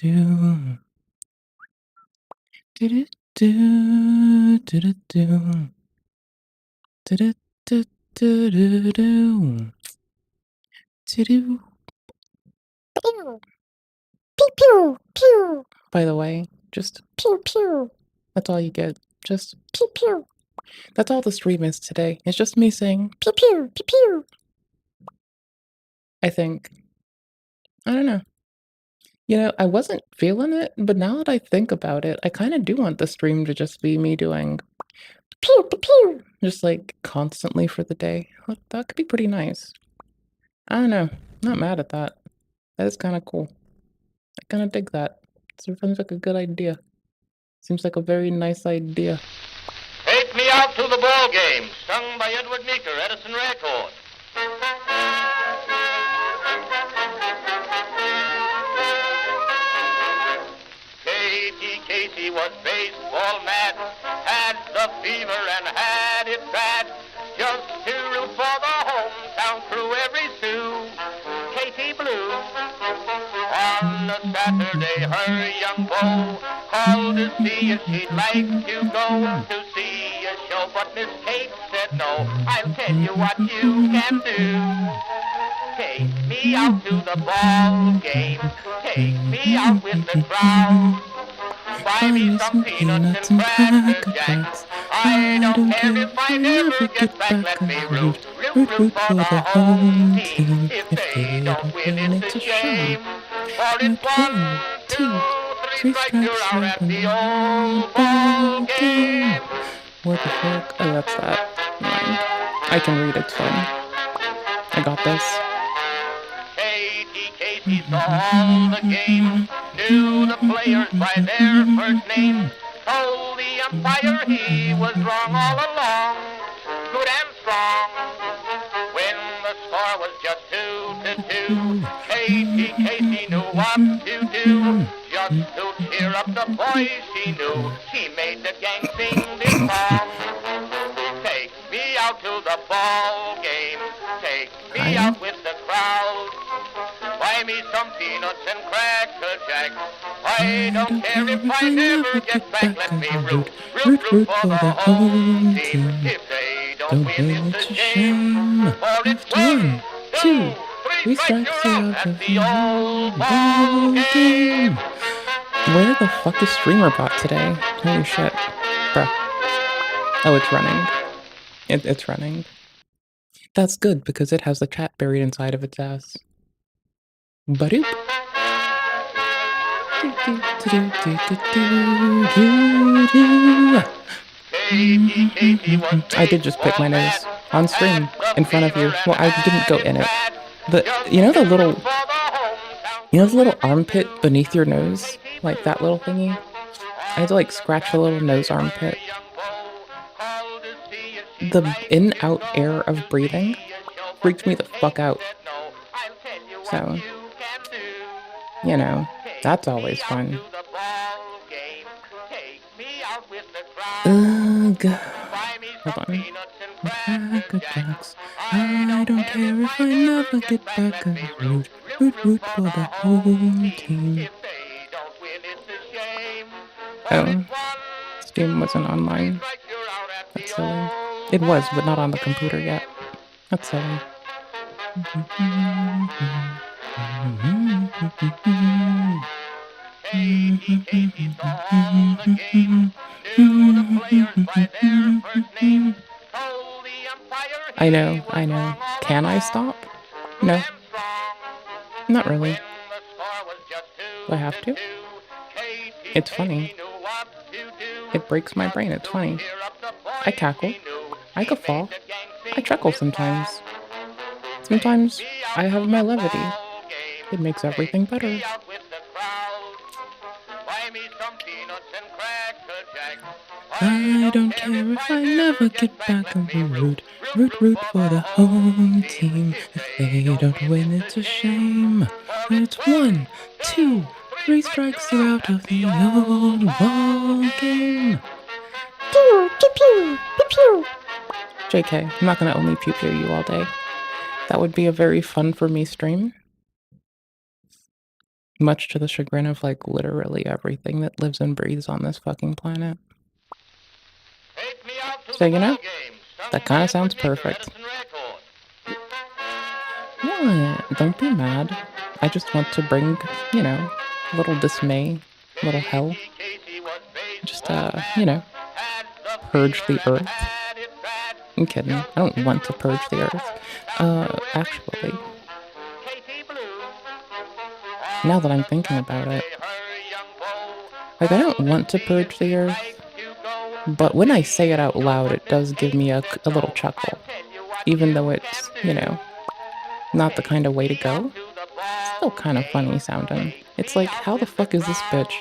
do. Do-do-do, do-do-do. Do-do-do-do-do-do. Do-do. Pew. Pew pew pew. By the way, just Pew pew. that's all you get. Just Pew pew. that's all the stream is today. It's just me saying, Pew pew pew pew. I think. I don't know. You know, I wasn't feeling it, but now that I think about it, I kind of do want the stream to just be me doing Pew pew pew. just like constantly for the day. That could be pretty nice. I don't know. Not mad at that. That is kind of cool. I kind of dig that. Seems like a good idea. Seems like a very nice idea. Take Me Out to the Ball Game, sung by Edward Meeker, Edison Record. Casey was baseball mad, had the fever and had it bad. Just to root for the hometown crew every Sue. Katie Blue. On a Saturday, her young beau called to see if she'd like to go to see a show, but Miss Kate said no. I'll tell you what you can do. Take me out to the ball game. Take me out with the crowd. Buy me some peanuts and cracker jacks. I don't care if I never get back. Let me root for the home team. If they don't win, it's a shame. For it's 1, 2, 3 strikes, you're out at the old ball game. What the fuck? Oh, that's that. Mine. I can read, it's fine. I got this. Casey saw all the games, knew the players by their first names, told the umpire he was wrong all along, good and strong. When the score was just 2-2, Casey knew what to do, just to cheer up the boys she knew. She made the gang sing this song. Take me out to the ball game, take me out with the crowd. Buy me some peanuts and cracker jacks. I don't care if I never get back. Let me root for the home team. If they don't win, it's a shame. For it's 1, 2, 3 strikes, you're out at the old ball game. Where the fuck is StreamerBot today? Holy shit. Bruh. Oh, it's running. It's running. That's good, because it has the chat buried inside of its ass. Badoop. I did just pick my nose on stream in front of you. Well, I didn't go in it. But you know the little armpit beneath your nose? Like that little thingy? I had to like scratch the little nose armpit. The in-out air of breathing freaked me the fuck out. So, you know, that's always fun. Ugh. Hold on. Cracker Jacks. I don't care if I never get back. Root for the home team. Oh, this game wasn't online. That's silly. It was, but not on the computer yet. That's silly. I know. Can I stop? No. Not really. Do I have to? It's funny. It breaks my brain, it's funny. I cackle. I guffaw. I chuckle sometimes. Sometimes I have my levity. It makes everything better. I don't care if I never get back. Root for the home team. If they don't win, it's a shame. It's 1, 2, 3 strikes, you're out of the old ball game. Pew pew pew pew pew. JK, I'm not gonna only pew pew you all day. That would be a very fun for me stream. Much to the chagrin of, like, literally everything that lives and breathes on this fucking planet. So, you know, that kind of sounds perfect. What? Don't be mad. I just want to bring, you know, a little dismay, a little hell. Just, you know, purge the earth. I'm kidding. I don't want to purge the earth. Actually, now that I'm thinking about it, like, I don't want to purge the earth, but when I say it out loud, it does give me a little chuckle. Even though it's, you know, not the kind of way to go, it's still kind of funny sounding. It's like, how the fuck is this bitch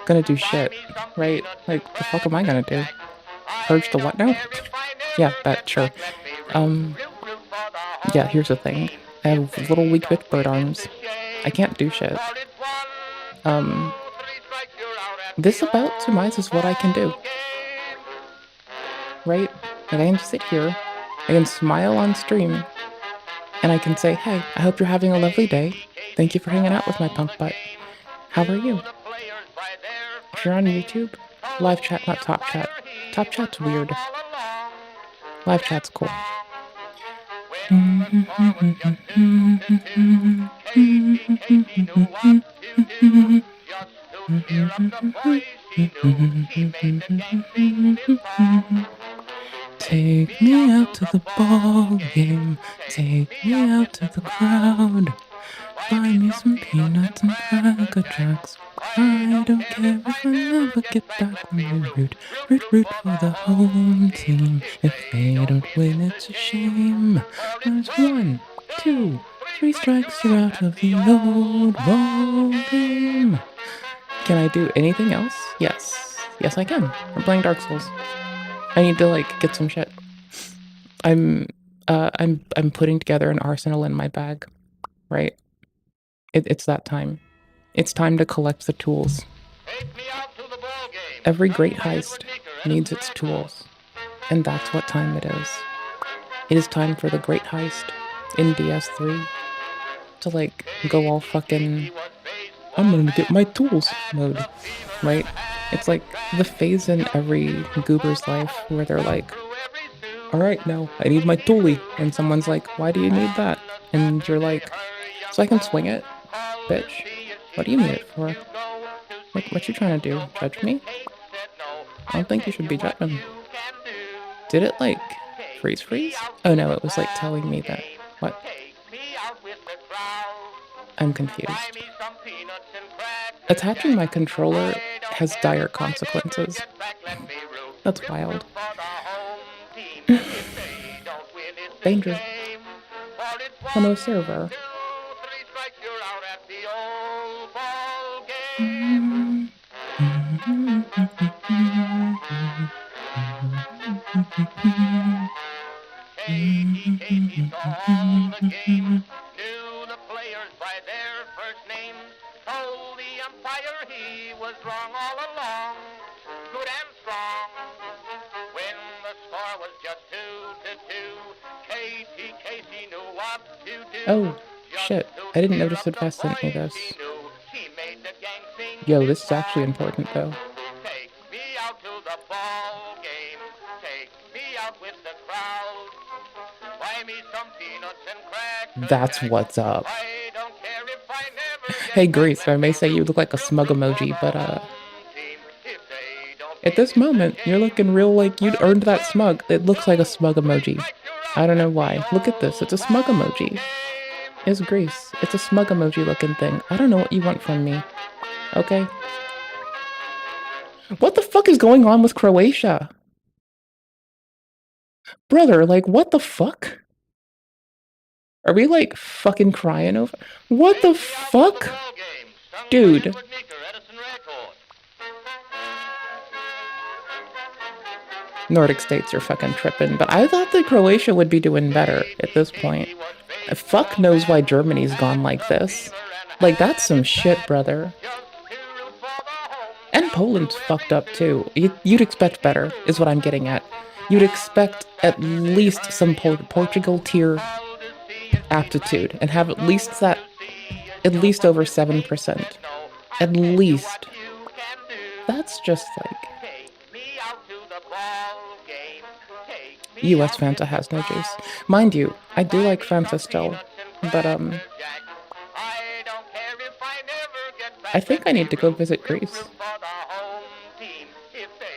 gonna do shit, right? Like, the fuck am I gonna do? Purge the what now? Yeah, that, sure. Yeah, here's the thing. I have little weak bitch bird arms. I can't do shit. This about surmises what I can do. Right? Like, I can sit here, I can smile on stream, and I can say, hey, I hope you're having a lovely day. Thank you for hanging out with my punk butt. How are you? If you're on YouTube, live chat, not top chat. Top chat's weird. Live chat's cool. Take me out to the ball game. Take me out to the crowd. Buy me some peanuts and Cracker Jacks. I don't care if I never get back when you root for the home team. If they don't win, it's a shame. There's 1, 2, 3 strikes, you're out of the old ball game. Can I do anything else? Yes. Yes, I can. I'm playing Dark Souls. I need to, like, get some shit. I'm putting together an arsenal in my bag, right? It's that time. It's time to collect the tools. Every great heist needs its tools, and that's what time it is. It is time for the great heist in DS3 to, like, go all fucking, I'm gonna get my tools mode, right? It's like the phase in every goober's life where they're like, alright, now I need my toolie. And someone's like, why do you need that? And you're like, so I can swing it? Bitch, what do you need it for? What you trying to do? Judge me? I don't think you should be judging. Did it, like, freeze? Oh no, it was, like, telling me that. What? I'm confused. Attaching my controller has dire consequences. That's wild. Danger. Hello, server. Casey saw the game, knew the players by their first names, told the umpire he was wrong all along, good and strong. When the score was just 2-2, Casey knew what to do. Oh, shit. I didn't notice that Vest sent me this. Yo, this is actually important, though. Take me out to the ball game. Take me out with the crowd. Buy me some peanuts and crackers. That's what's up. I don't care if I never get Hey, Grease, I may say you look like a smug emoji, but, at this moment, you're looking real like you'd earned that smug. It looks like a smug emoji. I don't know why. Look at this. It's a smug emoji. It's Grease. It's a smug emoji looking thing. I don't know what you want from me. Okay? What the fuck is going on with Croatia? Brother, like, what the fuck? Are we, like, fucking crying over? What the fuck? Dude. Nordic states are fucking tripping, but I thought that Croatia would be doing better at this point. Fuck knows why Germany's gone like this. Like, that's some shit, brother. And Poland's fucked up, too. You'd expect better, is what I'm getting at. You'd expect at least some Portugal tier aptitude, and have at least that At least over 7%. At least. That's just like... US Fanta has no juice. Mind you, I do like Fanta still, but I think I need to go visit Greece.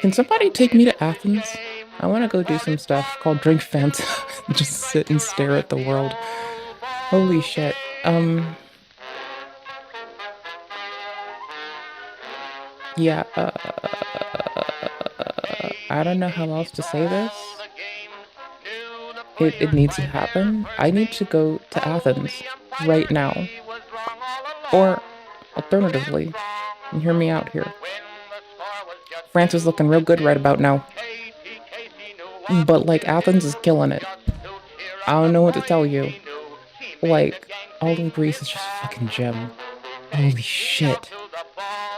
Can somebody take me to Athens? I want to go do some stuff called drink Fanta and just sit and stare at the world. Holy shit. Yeah, I don't know how else to say this. It needs to happen. I need to go to Athens right now. Or, alternatively, and hear me out here. France is looking real good right about now. But, like, Athens is killing it. I don't know what to tell you. Like, all of Greece is just a fucking gem. Holy shit.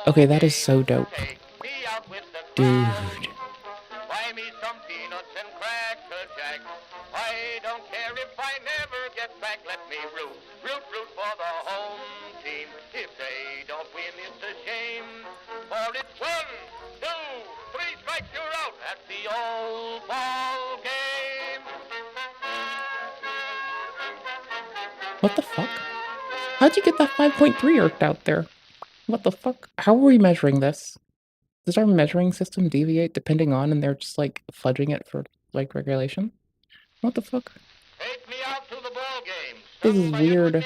Okay, that is so dope. Dude. Buy me some peanuts and Cracker Jack. I don't care if I never get back. Let me root for the home team. If they don't win, it's a shame. For it's 1, 2, 3 strikes, you're out. That's the old ball game. What the fuck? How'd you get that 5.3 irked out there? What the fuck? How are we measuring this? Does our measuring system deviate depending on, and they're just like fudging it for like regulation? What the fuck? Take me out to the ball game. This is weird.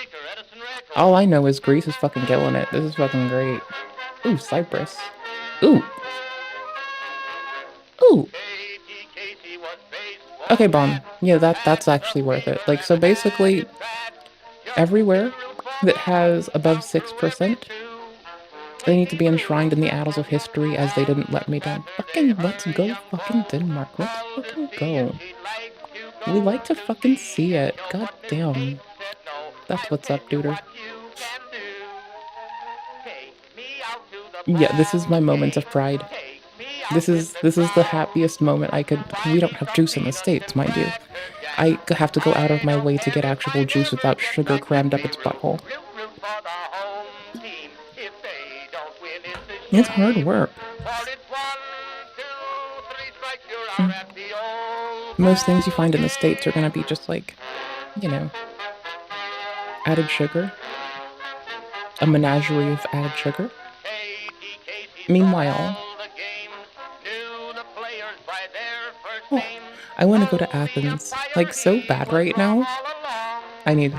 All I know is Greece is fucking killing it. This is fucking great. Ooh, Cyprus. Ooh. Ooh. Okay, Bon. Yeah, that's actually worth it. Like, so basically, everywhere that has above 6%, they need to be enshrined in the annals of history as they didn't let me down. Fucking let's go fucking Denmark. Let's fucking go. We like to fucking see it. God damn. That's what's up, duder. Yeah, this is my moment of pride. This is the happiest moment I could... We don't have juice in the States, mind you. I have to go out of my way to get actual juice without sugar crammed up its butthole. It's hard work. Most things you find in the States are gonna be just like, you know, added sugar. A menagerie of added sugar. Meanwhile, oh, I want to go to Athens, like, so bad right now. I need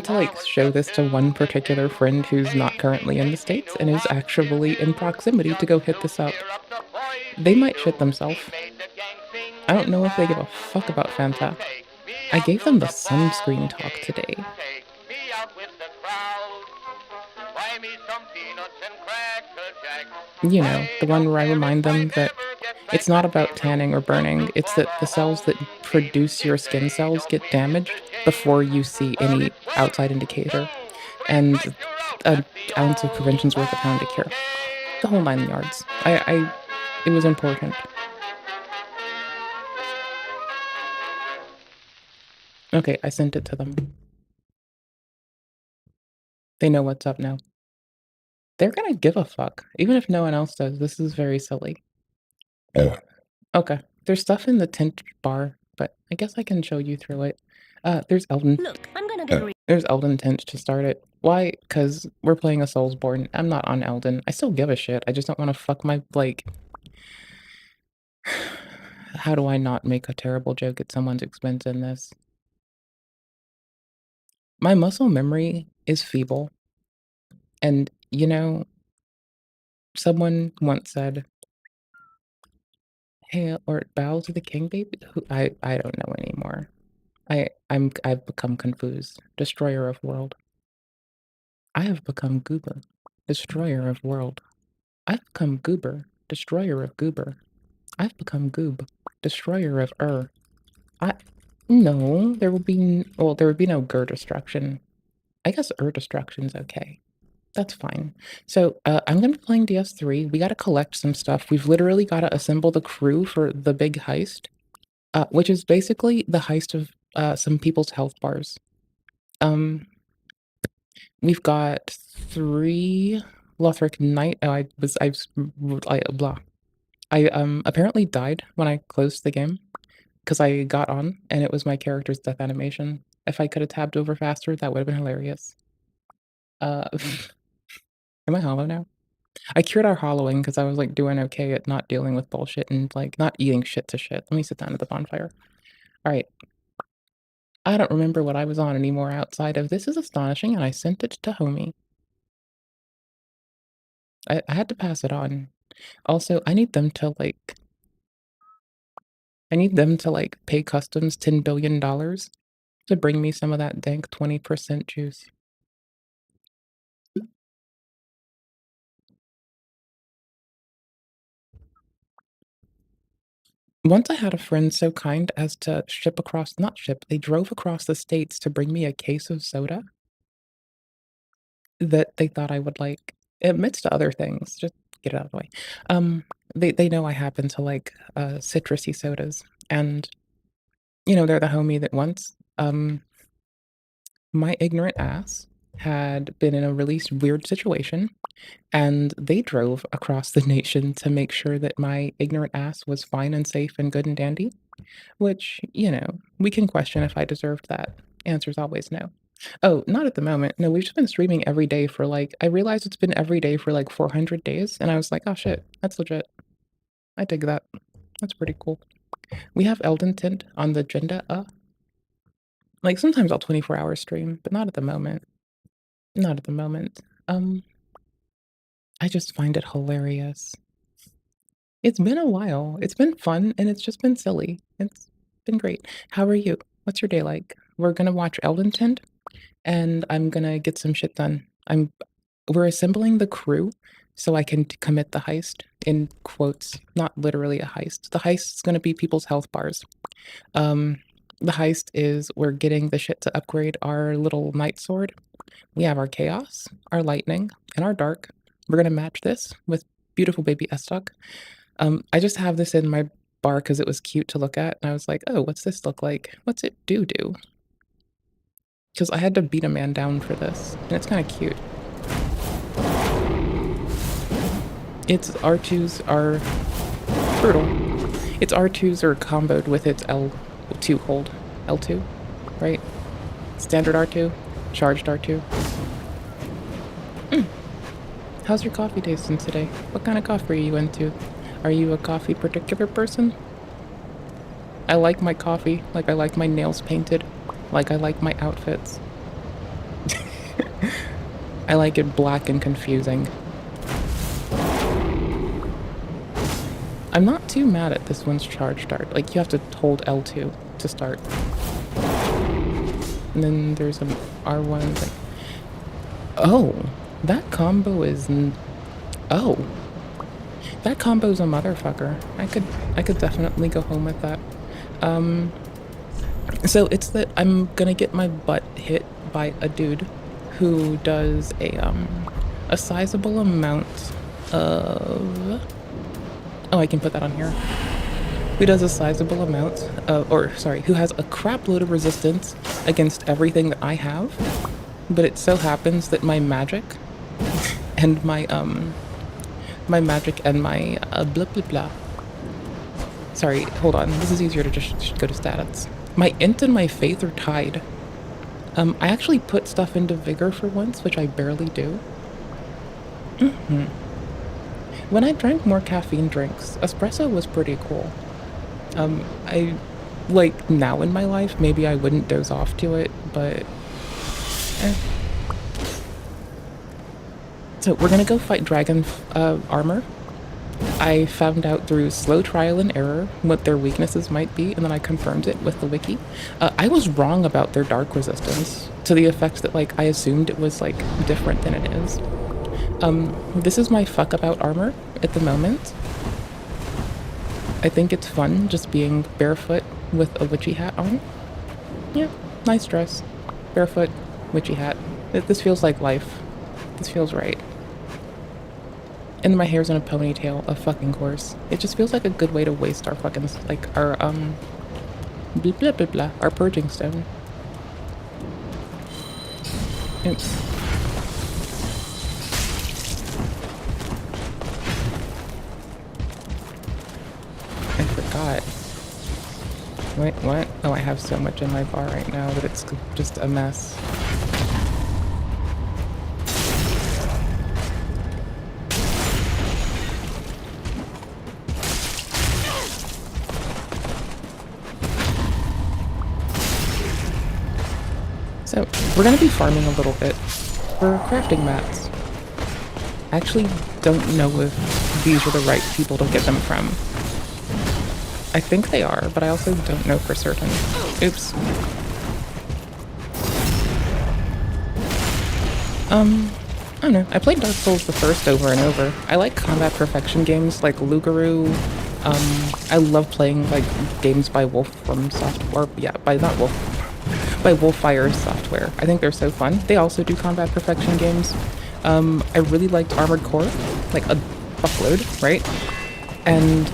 to like show this to one particular friend who's not currently in the States and is actually in proximity to go hit this up. They might shit themselves. I don't know if they give a fuck about Fanta. I gave them the sunscreen talk today. You know, the one where I remind them that it's not about tanning or burning, it's that the cells that produce your skin cells get damaged before you see any outside indicator, and an ounce of prevention's worth of pound to cure. The whole 9 yards. It was important. Okay, I sent it to them. They know what's up now. They're gonna give a fuck, even if no one else does. This is very silly. Okay, there's stuff in the tint bar, but I guess I can show you through it. There's Elden. Look, I'm gonna go. There's Elden Tint to start it. Why? Because we're playing a Soulsborne. I'm not on Elden. I still give a shit. I just don't want to fuck my, like... How do I not make a terrible joke at someone's expense in this? My muscle memory is feeble. And, you know, someone once said, "Hey, or bow to the king, baby?" I don't know anymore. I've become confused. Destroyer of world. I have become Goober. Destroyer of world. I've become Goober. Destroyer of Goober. I've become Goob. Destroyer of No, there would be no Gur destruction. I guess destruction's okay. That's fine. So, I'm gonna be playing DS3. We gotta collect some stuff. We've literally gotta assemble the crew for the big heist, which is basically the heist of some people's health bars. We've got 3 Lothric Knight. Oh, I apparently died when I closed the game because I got on and it was my character's death animation. If I could have tabbed over faster, that would have been hilarious. Am I hollow now? I cured our hollowing because I was like doing okay at not dealing with bullshit and like not eating shit to shit. Let me sit down at the bonfire. All right. I don't remember what I was on anymore outside of this is astonishing, and I sent it to homie. I had to pass it on. Also, I need them to like pay customs $10 billion to bring me some of that dank 20% juice. Once I had a friend so kind as to they drove across the states to bring me a case of soda that they thought I would like, amidst other things, just get it out of the way. They know I happen to like citrusy sodas, and you know, they're the homie that once my ignorant ass had been in a really weird situation, and they drove across the nation to make sure that my ignorant ass was fine and safe and good and dandy, which, you know, we can question if I deserved that. Answer's always no. Oh, not at the moment. No, we've just been streaming every day for like, I realized it's been every day for like 400 days, and I was like, oh shit, that's legit. I dig that. That's pretty cool. We have Elden Tint on the agenda. Like sometimes I'll 24-hour stream, but not at the moment. Not at the moment. I just find it hilarious. It's been a while. It's been fun, and it's just been silly. It's been great. How are you? What's your day like? We're gonna watch Elden Tint, and I'm gonna get some shit done. We're assembling the crew so I can commit the heist, in quotes, not literally a heist. The heist is gonna be people's health bars. The heist is we're getting the shit to upgrade our little knight sword. We have our chaos, our lightning, and our dark. We're gonna match this with beautiful baby Estok. I just have this in my bar because it was cute to look at, and I was like, oh, what's this look like? What's it do? Because I had to beat a man down for this, and it's kind of cute. Its R2s are brutal. Its R2s are comboed with its L2 hold. L2, right? Standard R2, charged R2. How's your coffee tasting today? What kind of coffee are you into? Are you a coffee particular person? I like my coffee, like I like my nails painted, like I like my outfits. I like it black and confusing. I'm not too mad at this one's charge start. Like, you have to hold L2 to start. And then there's an R1. Like, oh, that combo is... Oh. That combo's a motherfucker. I could definitely go home with that. So it's that I'm gonna get my butt hit by a dude who does a sizable amount of... Oh, I can put that on here. Who does a sizable amount who has a crap load of resistance against everything that I have, but it so happens that my magic and my blah blah blah. Sorry, hold on. This is easier to just go to stats. My int and my faith are tied. I actually put stuff into vigor for once, which I barely do. When I drank more caffeine drinks, espresso was pretty cool. I, like, now in my life, maybe I wouldn't doze off to it, but... So, we're gonna go fight dragon armor. I found out through slow trial and error what their weaknesses might be, and then I confirmed it with the wiki. I was wrong about their dark resistance, to the effect that, like, I assumed it was, like, different than it is. This is my fuck about armor at the moment. I think it's fun just being barefoot with a witchy hat on. Yeah, nice dress. Barefoot, witchy hat. This feels like life. This feels right. And my hair's in a ponytail, of fucking course. It just feels like a good way to waste our fucking, like, our, blah blah blah blah, our purging stone. Oops. I forgot. Wait, what? Oh, I have so much in my bar right now that it's just a mess. So, we're gonna be farming a little bit for crafting mats. I actually don't know if these are the right people to get them from. I think they are, but I also don't know for certain. Oops. I don't know. I played Dark Souls the first over and over. I like combat perfection games like Lugaru. I love playing like games by Wolfram Software. Yeah, by not Wolf, by Wolfire Software. I think they're so fun. They also do combat perfection games. I really liked Armored Core, like a fuckload, right? And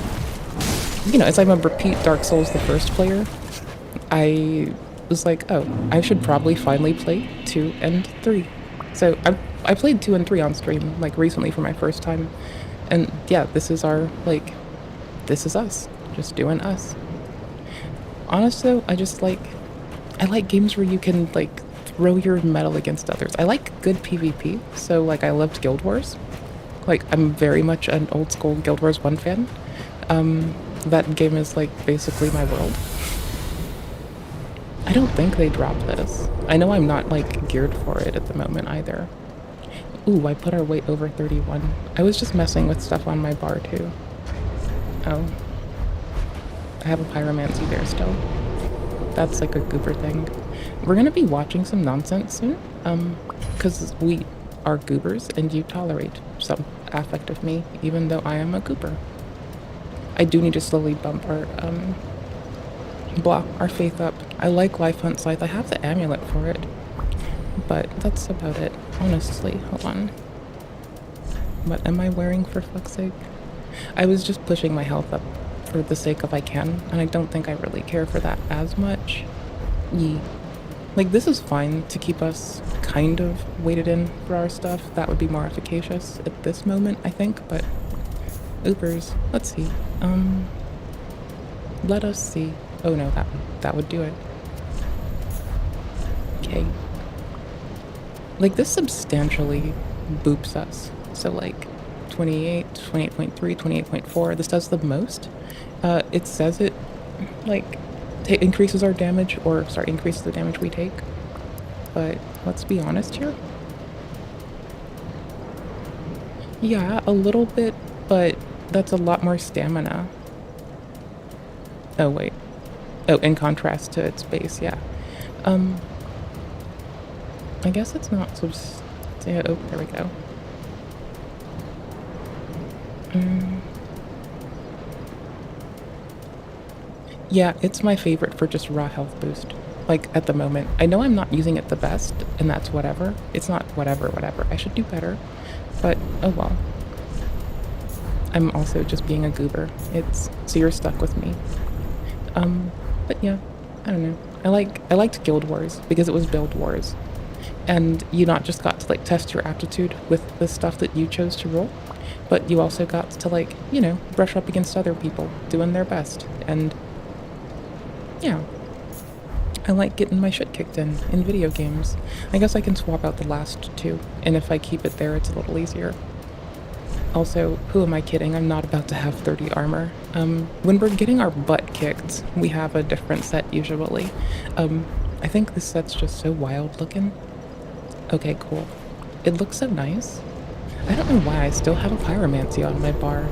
you know, as I'm a repeat Dark Souls the first player, I was like, oh, I should probably finally play 2 and 3. So I played 2 and 3 on stream, like, recently for my first time. And yeah, this is our, like, this is us. Just doing us. Honestly, though, I like games where you can, like, throw your metal against others. I like good PvP, so, like, I loved Guild Wars. Like, I'm very much an old school Guild Wars 1 fan. That game is, like, basically my world. I don't think they dropped this. I know I'm not, like, geared for it at the moment either. Ooh, I put our weight over 31. I was just messing with stuff on my bar, too. Oh. I have a pyromancy there still. That's, like, a goober thing. We're gonna be watching some nonsense soon, because we are goobers, and you tolerate some affect of me, even though I am a goober. I do need to slowly bump our, our faith up. I like Life Hunt Scythe. I have the amulet for it. But that's about it, honestly. Hold on. What am I wearing for fuck's sake? I was just pushing my health up for the sake of I can, and I don't think I really care for that as much. Yee. Like, this is fine to keep us kind of weighted in for our stuff. That would be more efficacious at this moment, I think, but... Oopers. Let's see. Let us see. Oh no, that would do it. Okay. Like, this substantially boops us. So, like, 28, 28.3, 28.4. This does the most. It says it, like, increases our damage, or, sorry, increases the damage we take. But, let's be honest here. Yeah, a little bit, but that's a lot more stamina. Oh, wait. Oh, in contrast to its base, yeah. I guess it's not oh, there we go. Yeah, it's my favorite for just raw health boost. Like, at the moment. I know I'm not using it the best, and that's whatever. It's not whatever. I should do better. But, oh well. I'm also just being a goober. So you're stuck with me. But yeah, I don't know. I liked Guild Wars because it was Build Wars. And you not just got to, like, test your aptitude with the stuff that you chose to roll, but you also got to, like, you know, brush up against other people doing their best. And yeah, I like getting my shit kicked in video games. I guess I can swap out the last 2, and if I keep it there, it's a little easier. Also, who am I kidding? I'm not about to have 30 armor. When we're getting our butt kicked, we have a different set usually. I think this set's just so wild looking. Okay, cool. It looks so nice. I don't know why I still have a pyromancy on my bar.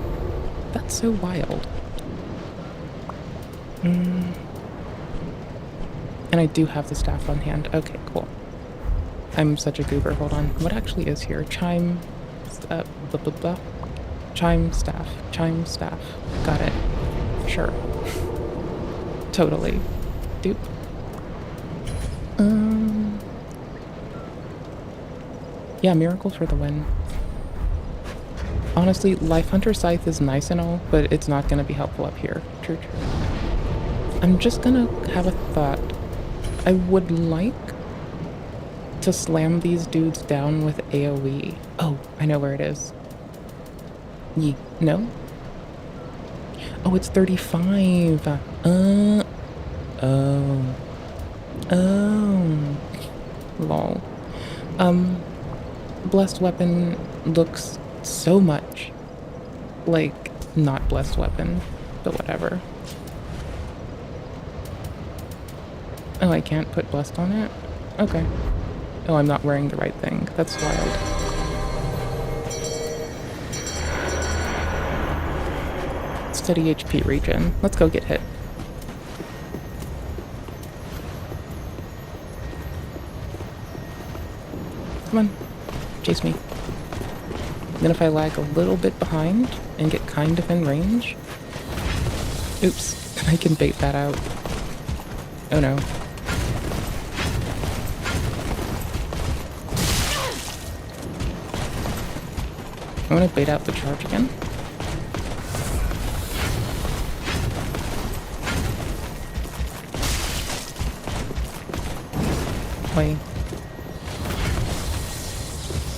That's so wild. And I do have the staff on hand. Okay, cool. I'm such a goober. Hold on. What actually is here? Chime... blah, blah, blah. Chime staff. Got it. Sure. Totally. Doop. Yeah, Miracle for the win. Honestly, Life Hunter Scythe is nice and all, but it's not gonna be helpful up here. True. I'm just gonna have a thought. I would like to slam these dudes down with AoE. Oh, I know where it is. No? Oh, it's 35. Oh. Lol. Blessed Weapon looks so much like not Blessed Weapon, but whatever. Oh, I can't put Blessed on it? Okay. Oh, I'm not wearing the right thing. That's wild. Steady HP regen. Let's go get hit. Come on. Chase me. Then if I lag a little bit behind and get kind of in range... Oops. I can bait that out. Oh no. I'm gonna bait out the charge again. Wait.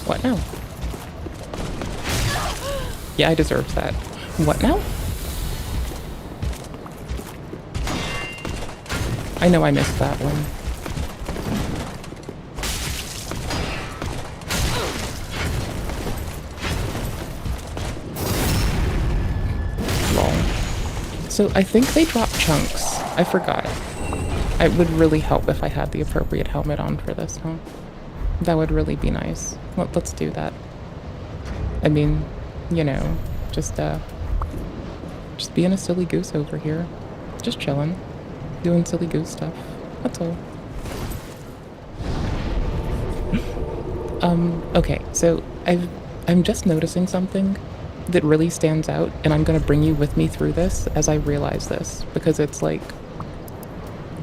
What now? Yeah, I deserved that. What now? I know I missed that one. Lol. So I think they drop chunks. I forgot. It would really help if I had the appropriate helmet on for this, huh? That would really be nice. Let's do that. I mean, you know, just being a silly goose over here. Just chilling. Doing silly goose stuff. That's all. Okay, so I'm just noticing something that really stands out, and I'm gonna bring you with me through this as I realize this, because it's like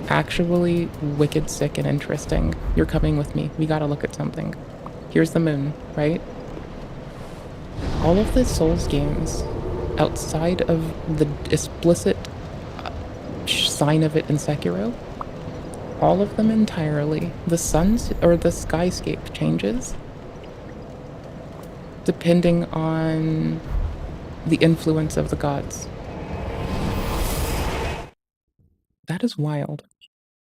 actually wicked sick and interesting. You're coming with me. We gotta look at something. Here's the moon, right? All of the Souls games, outside of the explicit sign of it in Sekiro, all of them entirely, the sun's or the skyscape changes depending on the influence of the gods. That is wild.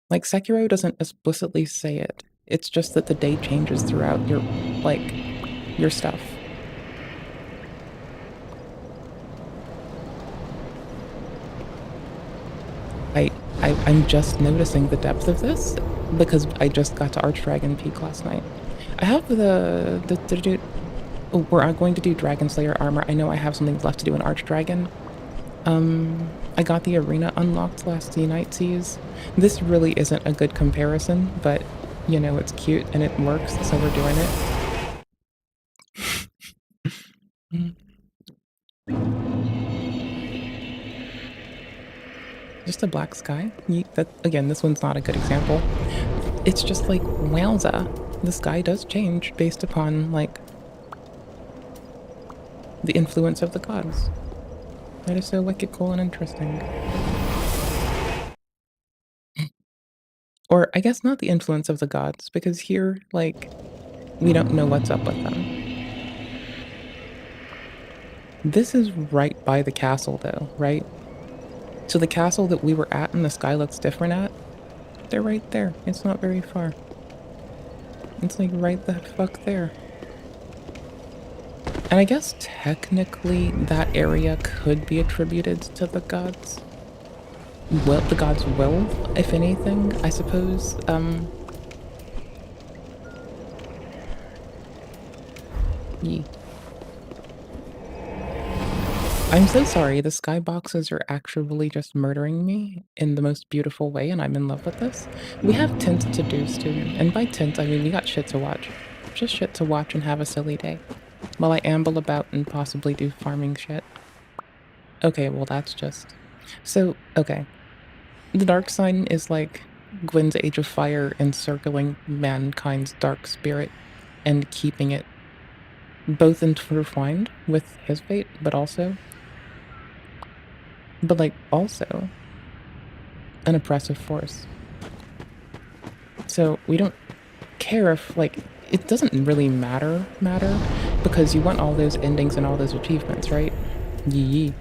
Like, Sekiro doesn't explicitly say it. It's just that the day changes throughout your, like, your stuff. I'm just noticing the depth of this because I just got to Archdragon Peak last night. I have we're going to do Dragon Slayer armor. I know I have something left to do in Archdragon. I got the arena unlocked last Night Seas. This really isn't a good comparison, but, you know, it's cute and it works, so we're doing it. Just a black sky? Again, this one's not a good example. It's just like, wowza. The sky does change based upon, like, the influence of the gods. That is so wicked cool and interesting. Or, I guess not the influence of the gods, because here, like, we don't know what's up with them. This is right by the castle, though, right? So the castle that we were at and the sky looks different at, they're right there. It's not very far. It's like right the fuck there. And I guess technically that area could be attributed to the gods. Well, the gods' will, if anything, I suppose. Yeah. I'm so sorry, the skyboxes are actually just murdering me in the most beautiful way, and I'm in love with this. We have tint to do, student, and by tint, I mean we got shit to watch. Just shit to watch and have a silly day. While I amble about and possibly do farming shit. Okay, well that's just... So, okay. The dark sign is like Gwyn's Age of Fire encircling mankind's dark spirit and keeping it both intertwined with his fate, but also an oppressive force. So we don't care if, like, it doesn't really matter, because you want all those endings and all those achievements, right? Yee.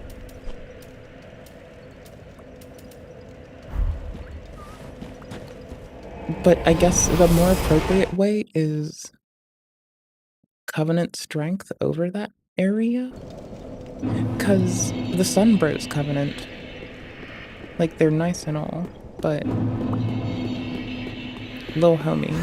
But I guess the more appropriate way is Covenant strength over that area? Because the Sunbros Covenant, like, they're nice and all, but Lil Homie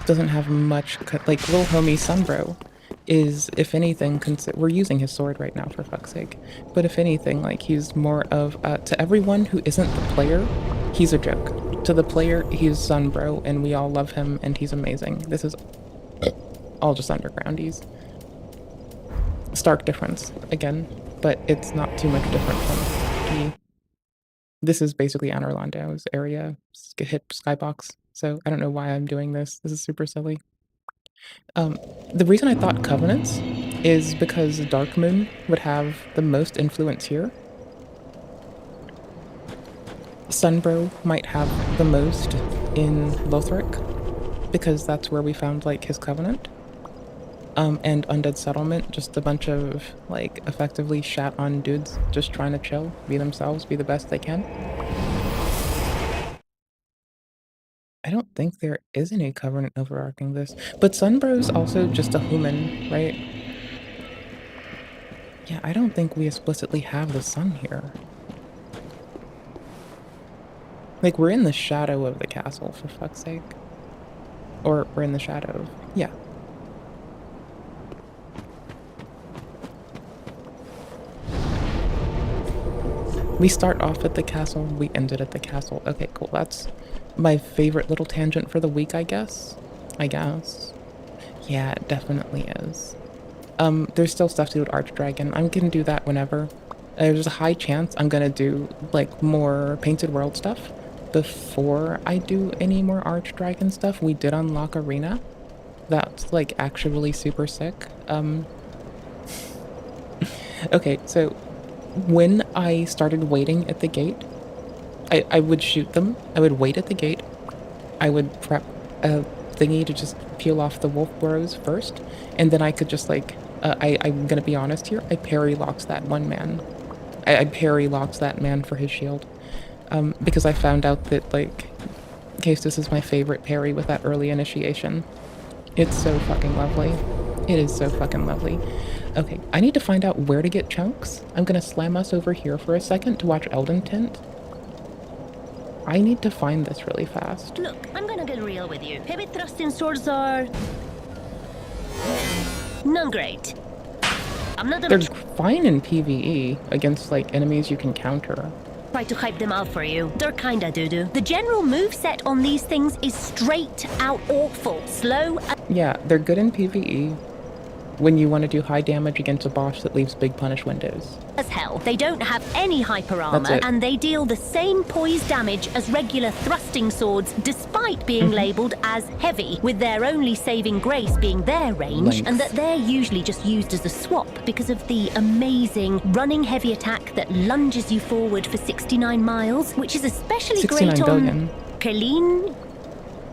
doesn't have much, like, Lil Homie Sunbro is, if anything, we're using his sword right now, for fuck's sake, but if anything, like, he's more of, to everyone who isn't the player, he's a joke. To the player, he's Sunbro, and we all love him, and he's amazing. This is all just undergroundies. Stark difference, again, but it's not too much different from me. This is basically Anne Orlando's area, hit Skybox, so I don't know why I'm doing this. This is super silly. The reason I thought Covenants is because Darkmoon would have the most influence here. Sunbro might have the most in Lothric, because that's where we found, like, his Covenant. And Undead Settlement, just a bunch of, like, effectively shat-on dudes just trying to chill, be themselves, be the best they can. I don't think there is any Covenant overarching this, but Sunbro's also just a human, right? Yeah, I don't think we explicitly have the sun here. Like, we're in the shadow of the castle, for fuck's sake. Or we're in the shadow of... yeah. We start off at the castle, we ended at the castle. Okay, cool. That's my favorite little tangent for the week, I guess. Yeah, it definitely is. There's still stuff to do with Archdragon. I'm gonna do that whenever. There's a high chance I'm gonna do, like, more Painted World stuff before I do any more Archdragon stuff. We did unlock Arena. That's, like, actually super sick. Okay, so when I started waiting at the gate, I would shoot them. I would wait at the gate. I would prep a thingy to just peel off the wolf burrows first, and then I could just, like, I'm gonna be honest here, I parry locks that one man. I parry locks that man for his shield. Because I found out that, like, Caestus is my favorite parry with that early initiation. It's so fucking lovely. It is so fucking lovely. Okay, I need to find out where to get chunks. I'm gonna slam us over here for a second to watch Elden Tint. I need to find this really fast. Look, I'm gonna get real with you. Heavy thrusting swords are... not great. I'm not They're gonna fine in PvE against, like, enemies you can counter. try to hype them out for you. They're kinda doo-doo. The general moveset on these things is straight out awful. Slow and... Yeah, they're good in PvE when you want to do high damage against a boss that leaves big punish windows. as hell. They don't have any hyper That's armor, it. and they deal the same poise damage as regular thrusting swords, despite being labelled as heavy, with their only saving grace being their range, Length. and that they're usually just used as a swap because of the amazing running heavy attack that lunges you forward for 69 miles, which is especially 69 great billion. on Quelline.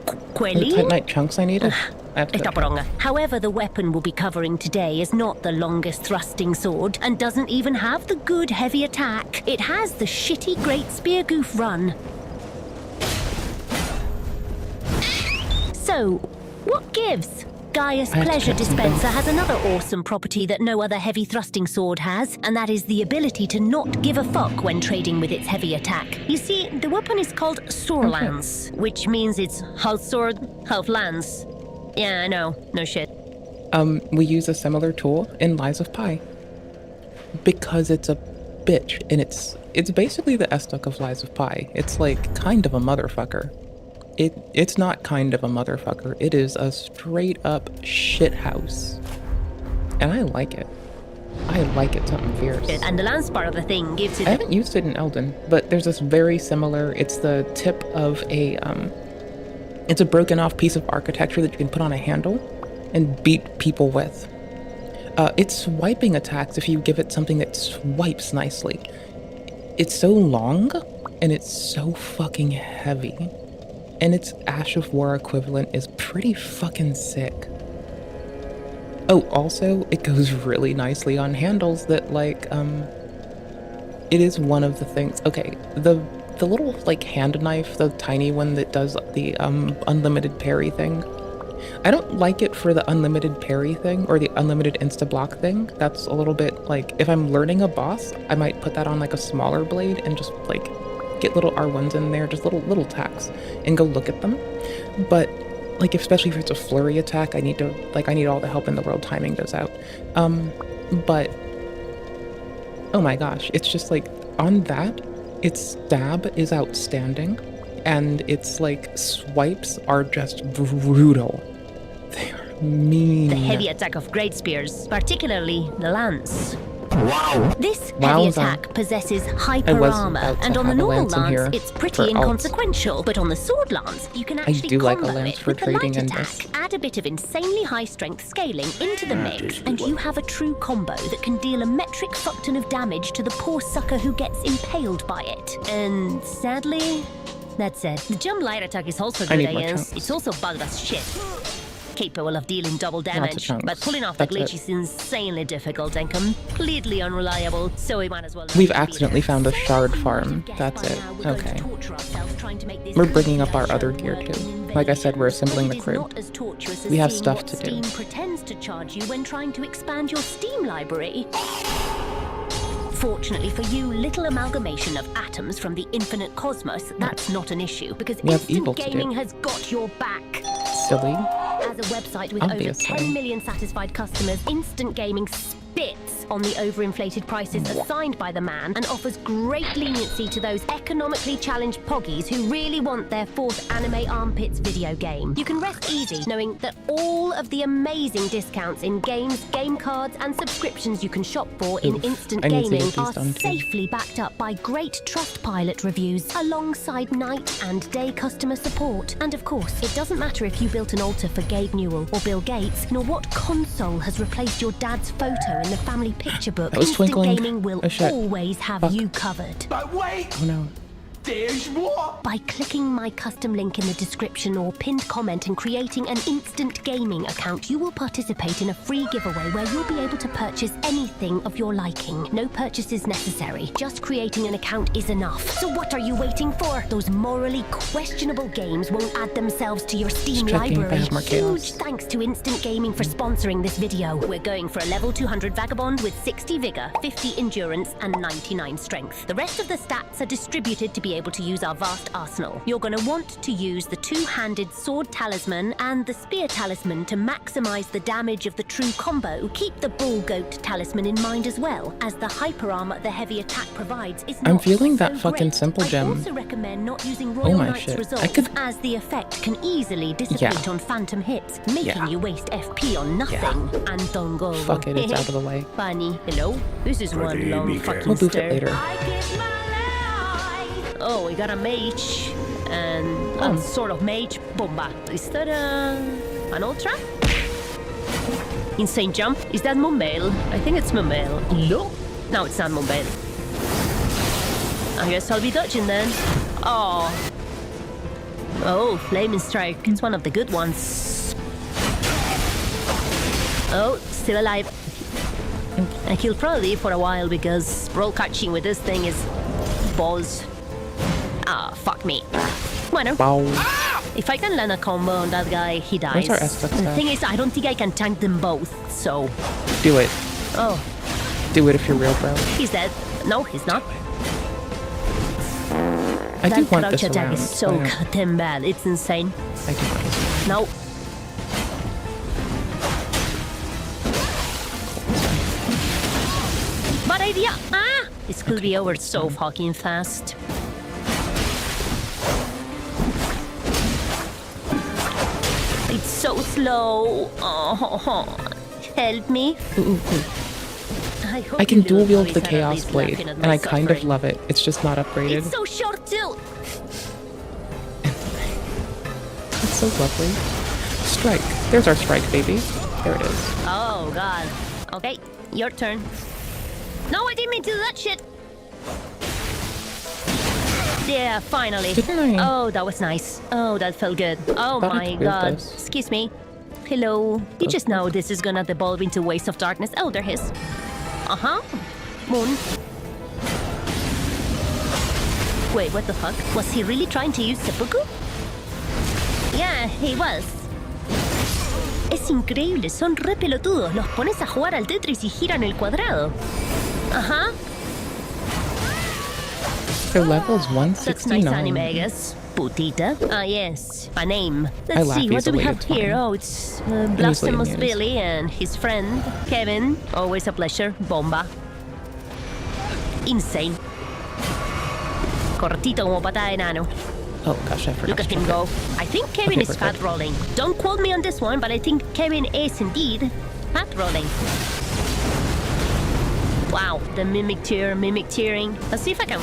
The Titanite chunks I needed? That's It's okay. wrong. However, the weapon we'll be covering today is not the longest thrusting sword and doesn't even have the good heavy attack. It has the shitty Great Spear Goof run. So, what gives? Gaius I have to Pleasure check something. Dispenser has another awesome property that no other heavy thrusting sword has, and that is the ability to not give a fuck when trading with its heavy attack. You see, the weapon is called Sorlance, which means it's half sword, half lance. Yeah, I know. No shit. We use a similar tool in Lies of Pi. Because it's a bitch, and it's basically the Estok of Lies of Pi. It's like kind of a motherfucker. It's not kind of a motherfucker. It is a straight up shithouse. And I like it. I like it something fierce. And the lance part of the thing gives it I haven't used it in Elden, but there's this very similar, it's the tip of a, it's a broken off piece of architecture that you can put on a handle and beat people with. It's swiping attacks if you give it something that swipes nicely. It's so long and it's so fucking heavy. and its Ash of War equivalent is pretty fucking sick. Oh, also, it goes really nicely on handles that, like, it is one of the things. Okay, the little, like, hand knife, the tiny one that does the, unlimited parry thing. I don't like it for the unlimited parry thing or the unlimited insta-block thing. That's a little bit, like, if I'm learning a boss, I might put that on, like, a smaller blade and just, like, get little R1s in there, just little attacks, and go look at them. But, like, especially if it's a flurry attack, I need all the help in the world timing those out. But, oh my gosh, it's just, like, on that, its stab is outstanding, and its, like, swipes are just brutal. They are mean. The heavy attack of great spears, particularly the lance. Wow. This heavy Wowza. attack possesses I hyper was armor, about to and on the have a normal lance in here lance, it's pretty for alts. inconsequential. But on the sword lance, you can actually do like a combo lance it for with the light trading in attack. this. Add a bit of insanely high strength scaling into the mix, and you have a true combo that can deal a metric fuckton of damage to the poor sucker who gets impaled by it. And sadly, that's it. The jump light attack is also good, need I more guess. chunks. It's also bugged as shit. Capable of dealing double damage, chunks. but pulling off the That's glitch it. is insanely difficult and completely unreliable, so we might as well not We've even be accidentally there. found a So, shard you might farm. have guessed That's by it. now we're going to Okay. torture ourselves trying to make this We're bringing up our calculation other gear work too. in Like I said, we're invasion, assembling but the it is crew. not as tortuous as We have seeing stuff what to do. Steam pretends to charge you when trying to expand your Steam library. Fortunately for you, little amalgamation of atoms from the infinite cosmos, that's not an issue, because We have Instant evil to do. Gaming has got your back. Silly. As a website with Obviously. over 10 million satisfied customers, Instant Gaming spits on the overinflated prices assigned by the man and offers great leniency to those economically challenged poggies who really want their fourth Anime Armpits video game. You can rest easy knowing that all of the amazing discounts in games, game cards, and subscriptions you can shop for in Oof, Instant I need to Gaming get these are done too. safely backed up by great Trustpilot reviews, alongside night and day customer support. And of course, it doesn't matter if you built an altar for Gabe Newell or Bill Gates, nor what console has replaced your dad's photo in the family picture book. That was Instant twinkling. Gaming will Oh, shit. always have Fuck. you covered. But wait, Oh no. there's more. By clicking my custom link in the description or pinned comment and creating an Instant Gaming account, you will participate in a free giveaway where you'll be able to purchase anything of your liking. No purchases necessary. Just creating an account is enough. So what are you waiting for? Those morally questionable games won't add themselves to your Steam Just checking if I library. have more Huge chaos. thanks to Instant Gaming for sponsoring this video. We're going for a level 200 Vagabond with 60 Vigor, 50 Endurance, and 99 Strength. The rest of the stats are distributed to be able to use our vast arsenal. You're going to want to use the two-handed sword talisman and the spear talisman to maximize the damage of the true combo. Keep the bull goat talisman in mind as well, as the hyper armor the heavy attack provides is I'm not feeling that so fucking great. simple I gem. also recommend not using Royal Oh my Knight's shit. Resolve, I could- as the effect can easily dissipate on phantom hits, making Yeah. you waste FP on nothing. And don't go. Fuck it, it's out of the way. Funny. Hello? This is one long fucking We'll boof stare. it later. Oh, we got a mage and Oh. a sort of mage bomba. Is that an ultra? Insane jump. Is that Mumbel? I think it's Mumbel. No, it's not Mumbel. I guess I'll be dodging then. Oh. Oh, Flaming Strike. It's one of the good ones. Oh, still alive. And he'll probably live for a while because roll catching with this thing is balls. Ah, fuck me. Bueno, Wow. if I can land a combo on that guy, he dies. Where's our S-Tech And the staff? thing is, I don't think I can tank them both, so... Do it. Oh, Do it if you're real, bro. he's dead. No, he's not. I do That want crouch this attack around. is so I don't- goddamn bad. It's insane. I do want this. No. Bad idea! Ah! This could be over so fucking fast. It's so slow. Oh, help me. I, hope I can you dual little wield the boys are at Chaos least Blade, laughing at and my I kind of suffering. love it. It's just not upgraded. It's so short too. It's so lovely. Strike. There's our strike, baby. There it is. Oh god. Okay, your turn. No, I didn't mean to do that shit. Yeah, finally. Didn't I? Oh, that was nice. Oh, that felt good. Oh Thought I my proved god. this. Excuse me. Hello. You just know this is gonna devolve into waves of darkness. Oh, there he is. Uh-huh. Moon. Wait, what the fuck? Was he really trying to use seppuku? Yeah, he was. Es increíble, son re pelotudos. Los pones a jugar al Tetris y giran el cuadrado. Ajá. Their level's That's nice anime, 169. I guess. Putita? Ah, yes. A name. I Let's laugh see, what do we easily, have it's here? fine. Oh, it's Easily Blasphemous amused. Billy and his friend, Kevin. Always a pleasure. Bomba. Insane. Cortito como patada de enano. Oh gosh, I forgot. Look at to him check go. it. I think Kevin Okay, is we're fat good. rolling. Don't quote me on this one, but I think Kevin is indeed fat rolling. Wow, the mimic tearing. Let's see if I can.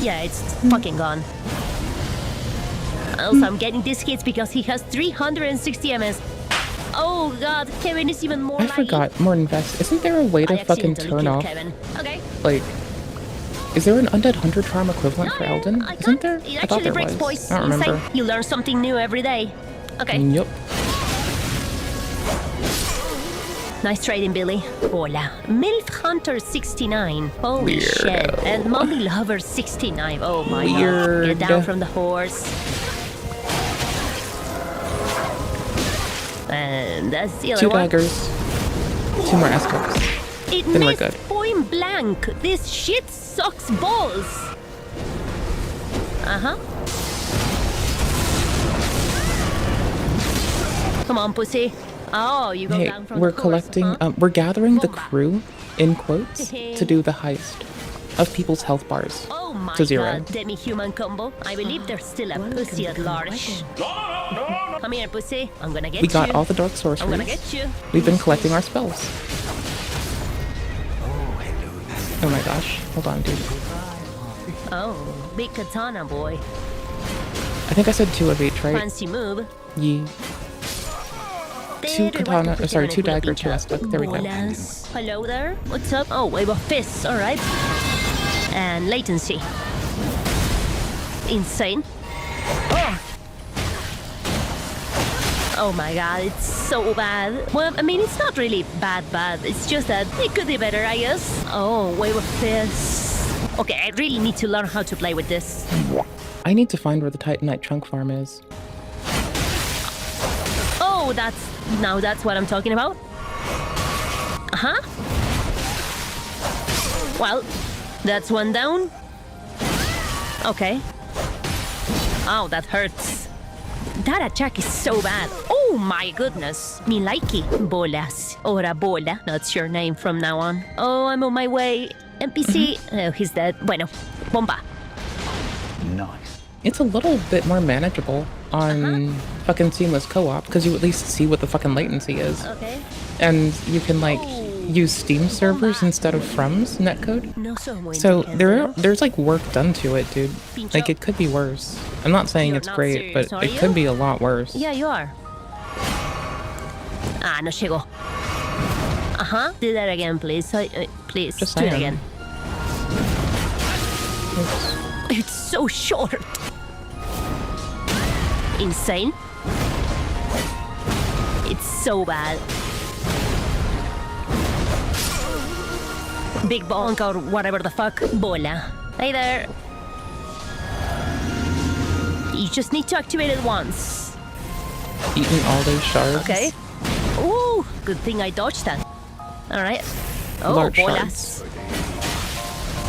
Yeah, it's fucking gone. Also, I'm getting these hits because he has 360 MS. Oh god, Kevin is even more I laggy. forgot. Morton Vest. Isn't there a way to I fucking accidentally turn killed off? Kevin. Okay. Like, is there an Undead Hunter Charm equivalent No, for yeah, Elden? I Isn't can't. there? It I thought actually there breaks was. boys. I don't remember. Insane. You learn something new every day. Okay. Yup. Nice trading, Billy. Hola. MILF Hunter 69. Holy Weirdo. shit. And Mommy Lover 69. Oh my god. Weird. Get down from the horse. And that's the other 2 one. daggers. 2 more S-cups. It Then we're missed good. point blank. This shit sucks balls. Uh-huh. Come on, pussy. Oh, you go Hey, down from we're the horse, collecting, huh? we're gathering the Bomba. crew, in quotes, to do the heist of people's health bars. Oh my to 0. god, demi-human combo. I believe there's still a pussy at large. Come here, pussy. I'm gonna get We got you. all the dark I'm gonna sorceries. get you. We've been collecting our spells. Oh my gosh. Hold on, dude. Oh, big katana boy. I think I said 2 of each, right? Fancy move. Yee. 2 katana, sorry, 2 dagger, 2 S-tuck. There we go. Bolas. Hello there. What's up? Oh, wave of fists. All right. And latency. Insane. Oh. Oh my god, it's so bad. Well, I mean, it's not really bad. It's just that it could be better, I guess. Oh, wave of fists. Okay, I really need to learn how to play with this. I need to find where the Titanite trunk farm is. Oh, that's what I'm talking about. Uh-huh. Well, that's one down. Okay. Oh, that hurts. That attack is so bad. Oh my goodness. Me likey. Bolas. Ora bola. That's your name from now on. Oh, I'm on my way. NPC. Oh, he's dead. Bueno. Bomba. It's a little bit more manageable on fucking seamless co-op because you at least see what the fucking latency is. Okay. And you can like Oh. use Steam servers instead of From's netcode. No soy muy So inteligente. there's like work done to it, dude. Pincho. Like it could be worse. I'm not saying You're it's not great, serious, but are it you? could be a lot worse. Yeah, you are. Ah, no llegó. Uh-huh. Do that again, please. Please, Just do it saying. again. It's so short. Insane. It's so bad. Big bonk or whatever the fuck. Bola. Hey there. You just need to activate it once. Eating all those shards. Okay. Ooh, good thing I dodged that. All right. Oh, Large bolas.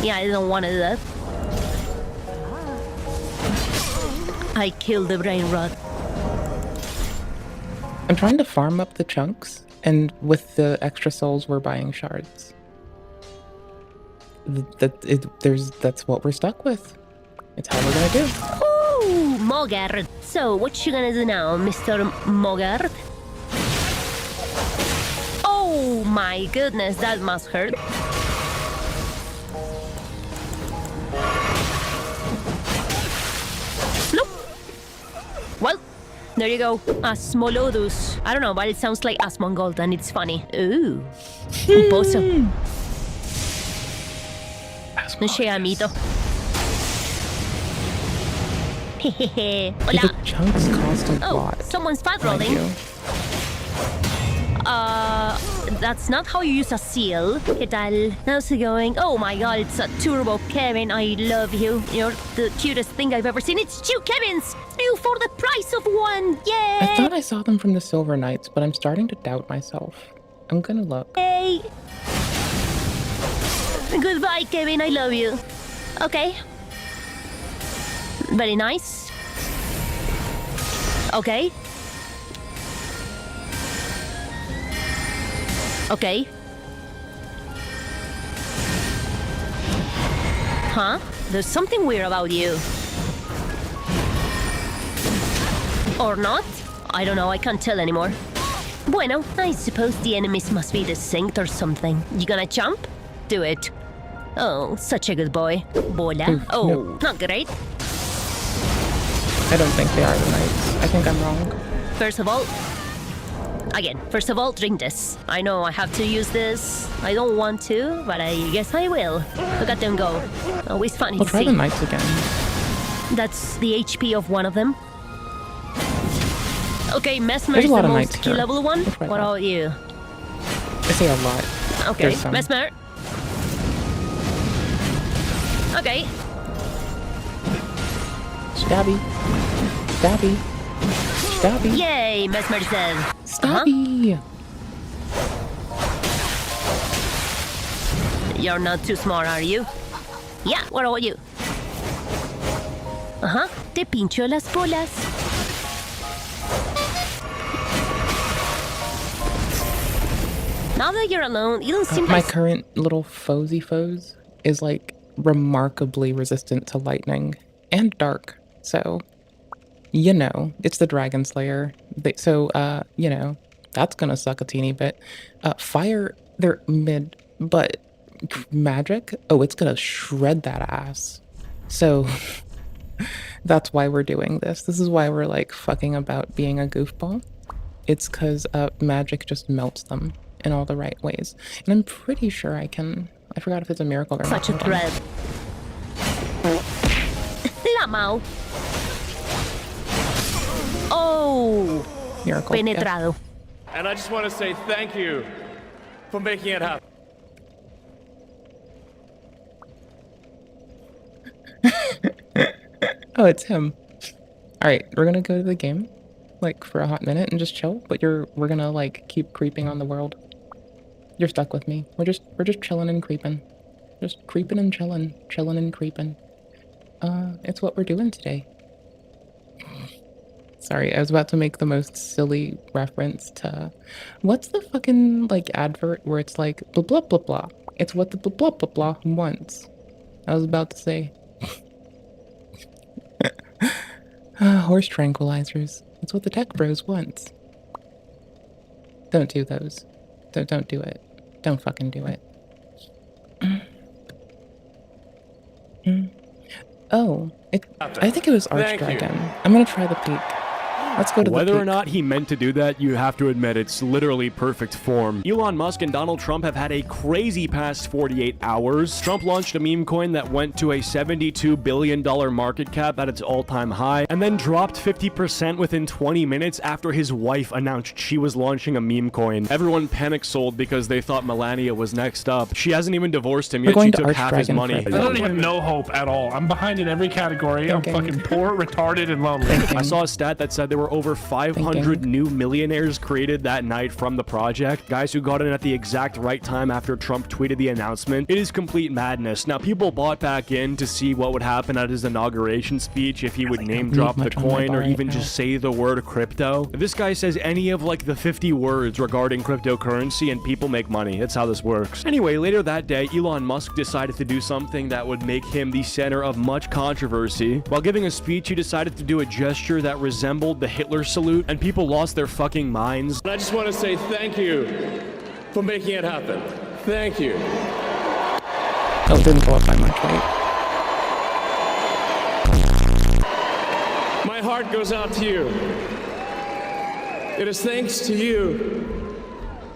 Yeah, I don't want to do that. I killed the brain rot. I'm trying to farm up the chunks, and with the extra souls, we're buying shards. That's what we're stuck with. It's how we're gonna do. Ooh, Mogart. So, what you gonna do now, Mr. Mogart? Oh my goodness, that must hurt. Nope. Well, there you go. Asmolodus. I don't know, but it sounds like Asmongold and it's funny. Ooh. Un pozo. No llega mito. The Hola. chunks cost a Oh, lot. someone's fat mind rolling. you. That's not how you use a seal. ¿Qué tal? How's it going? Oh my god, it's a turbo Kevin. I love you. You're the cutest thing I've ever seen. It's 2 Kevins! 2 for the price of 1! I Yay! thought I saw them from the Silver Knights, but I'm starting to doubt myself. I'm gonna look. Yay! Goodbye, Kevin. I love you. Okay. Very nice. Okay. Okay. Huh? There's something weird about you. Or not? I don't know, I can't tell anymore. Bueno, I suppose the enemies must be distinct or something. You gonna jump? Do it. Oh, such a good boy. Bola. Oof, Oh, no. not great. I don't think they are the Knights. I think I'm wrong. First of all, drink this. I know I have to use this. I don't want to, but I guess I will. Look at them go. Always funny We'll to try see. the Knights again. That's the HP of one of them. Okay, Mesmer There's is a lot the of most knights key here. level one. Let's try What that. about you? I say a lot. Okay, There's some. Mesmer. Okay, Stabby. Stabby. Stabby. yay, Mesmer said. Stabby. You're not too smart, are you? Yeah, what about you? Te pincho las bolas. Now that you're alone, you don't seem My like... current little foes is like remarkably resistant to lightning and dark. So, you know, it's the Dragon Slayer. You know, that's gonna suck a teeny bit. Fire, they're mid, but magic, oh, it's gonna shred that ass. So, that's why we're doing this. This is why we're like fucking about being a goofball. It's because magic just melts them in all the right ways. And I'm pretty sure I forgot if it's a miracle or Such a not. Hold on. threat. Lamau. Oh, Miracle. yeah. penetrado. And I just want to say thank you for making it happen. Oh, it's him. All right, we're gonna go to the game, like for a hot minute and just chill. But we're gonna like keep creeping on the world. You're stuck with me. We're just chilling and creeping, just creeping and chilling and creeping. It's what we're doing today. Sorry, I was about to make the most silly reference to what's the fucking like advert where it's like blah blah blah blah. It's what the blah blah blah blah wants. I was about to say. Horse tranquilizers. That's what the tech bros want. Don't do those. Don't do it. Don't fucking do it. Oh, I think it was Thank you. Archdragon. I'm gonna try the peak. Let's go to the Whether or peak. not he meant to do that, you have to admit it's literally perfect form. Elon Musk and Donald Trump have had a crazy past 48 hours. Trump launched a meme coin that went to a $72 billion market cap at its all-time high, and then dropped 50% within 20 minutes after his wife announced she was launching a meme coin. Everyone panic sold because they thought Melania was next up. She hasn't even divorced him We're yet. going She to took half his Archdragon money. first. I don't even know hope at all. I'm behind in every category. I'm Thinking. fucking poor, retarded, and lonely. Thinking. I saw a stat that said there were over 500 new millionaires created that night from the project. Guys who got in at the exact right time after Trump tweeted the announcement. It is complete madness. Now, people bought back in to see what would happen at his inauguration speech if he would name need drop the much on my coin bar or right even now. just say the word crypto. If this guy says any of like the 50 words regarding cryptocurrency and people make money, that's how this works. Anyway, later that day, Elon Musk decided to do something that would make him the center of much controversy. While giving a speech, he decided to do a gesture that resembled the Hitler salute, and people lost their fucking minds. And I just want to say thank you for making it happen. Thank you. Oh, it didn't go up by much, right? My heart goes out to you. It is thanks to you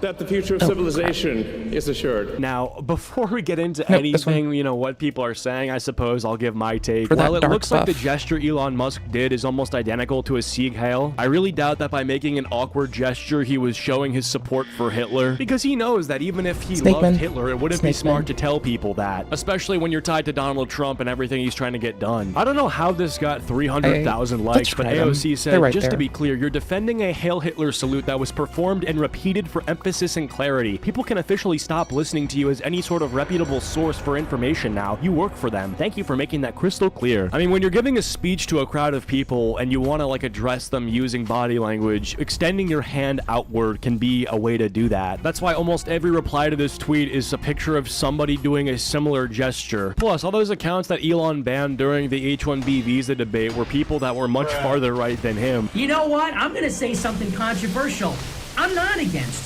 that the future of civilization is assured. Now, before we get into Nope, this one. anything, you know, what people are saying, I suppose I'll give my take. For that While it dark looks like the buff. gesture Elon Musk did is almost identical to a Sieg Heil, I really doubt that by making an awkward gesture, he was showing his support for Hitler, because he knows that even if he Snakeman. loved Hitler, it wouldn't be Snakeman. smart to tell people that, especially when you're tied to Donald Trump and everything he's trying to get done. I don't know how this got 300,000 likes, but describe 'em. AOC said, They're right just to there. be clear, you're defending a Hail Hitler salute that was performed and repeated for emphasis and clarity. People can officially stop listening to you as any sort of reputable source for information now. You work for them. Thank you for making that crystal clear. I mean, when you're giving a speech to a crowd of people and you want to like address them using body language, extending your hand outward can be a way to do that. That's why almost every reply to this tweet is a picture of somebody doing a similar gesture. Plus, all those accounts that Elon banned during the H-1B visa debate were people that were much farther right than him. You know what? I'm going to say something controversial. I'm not against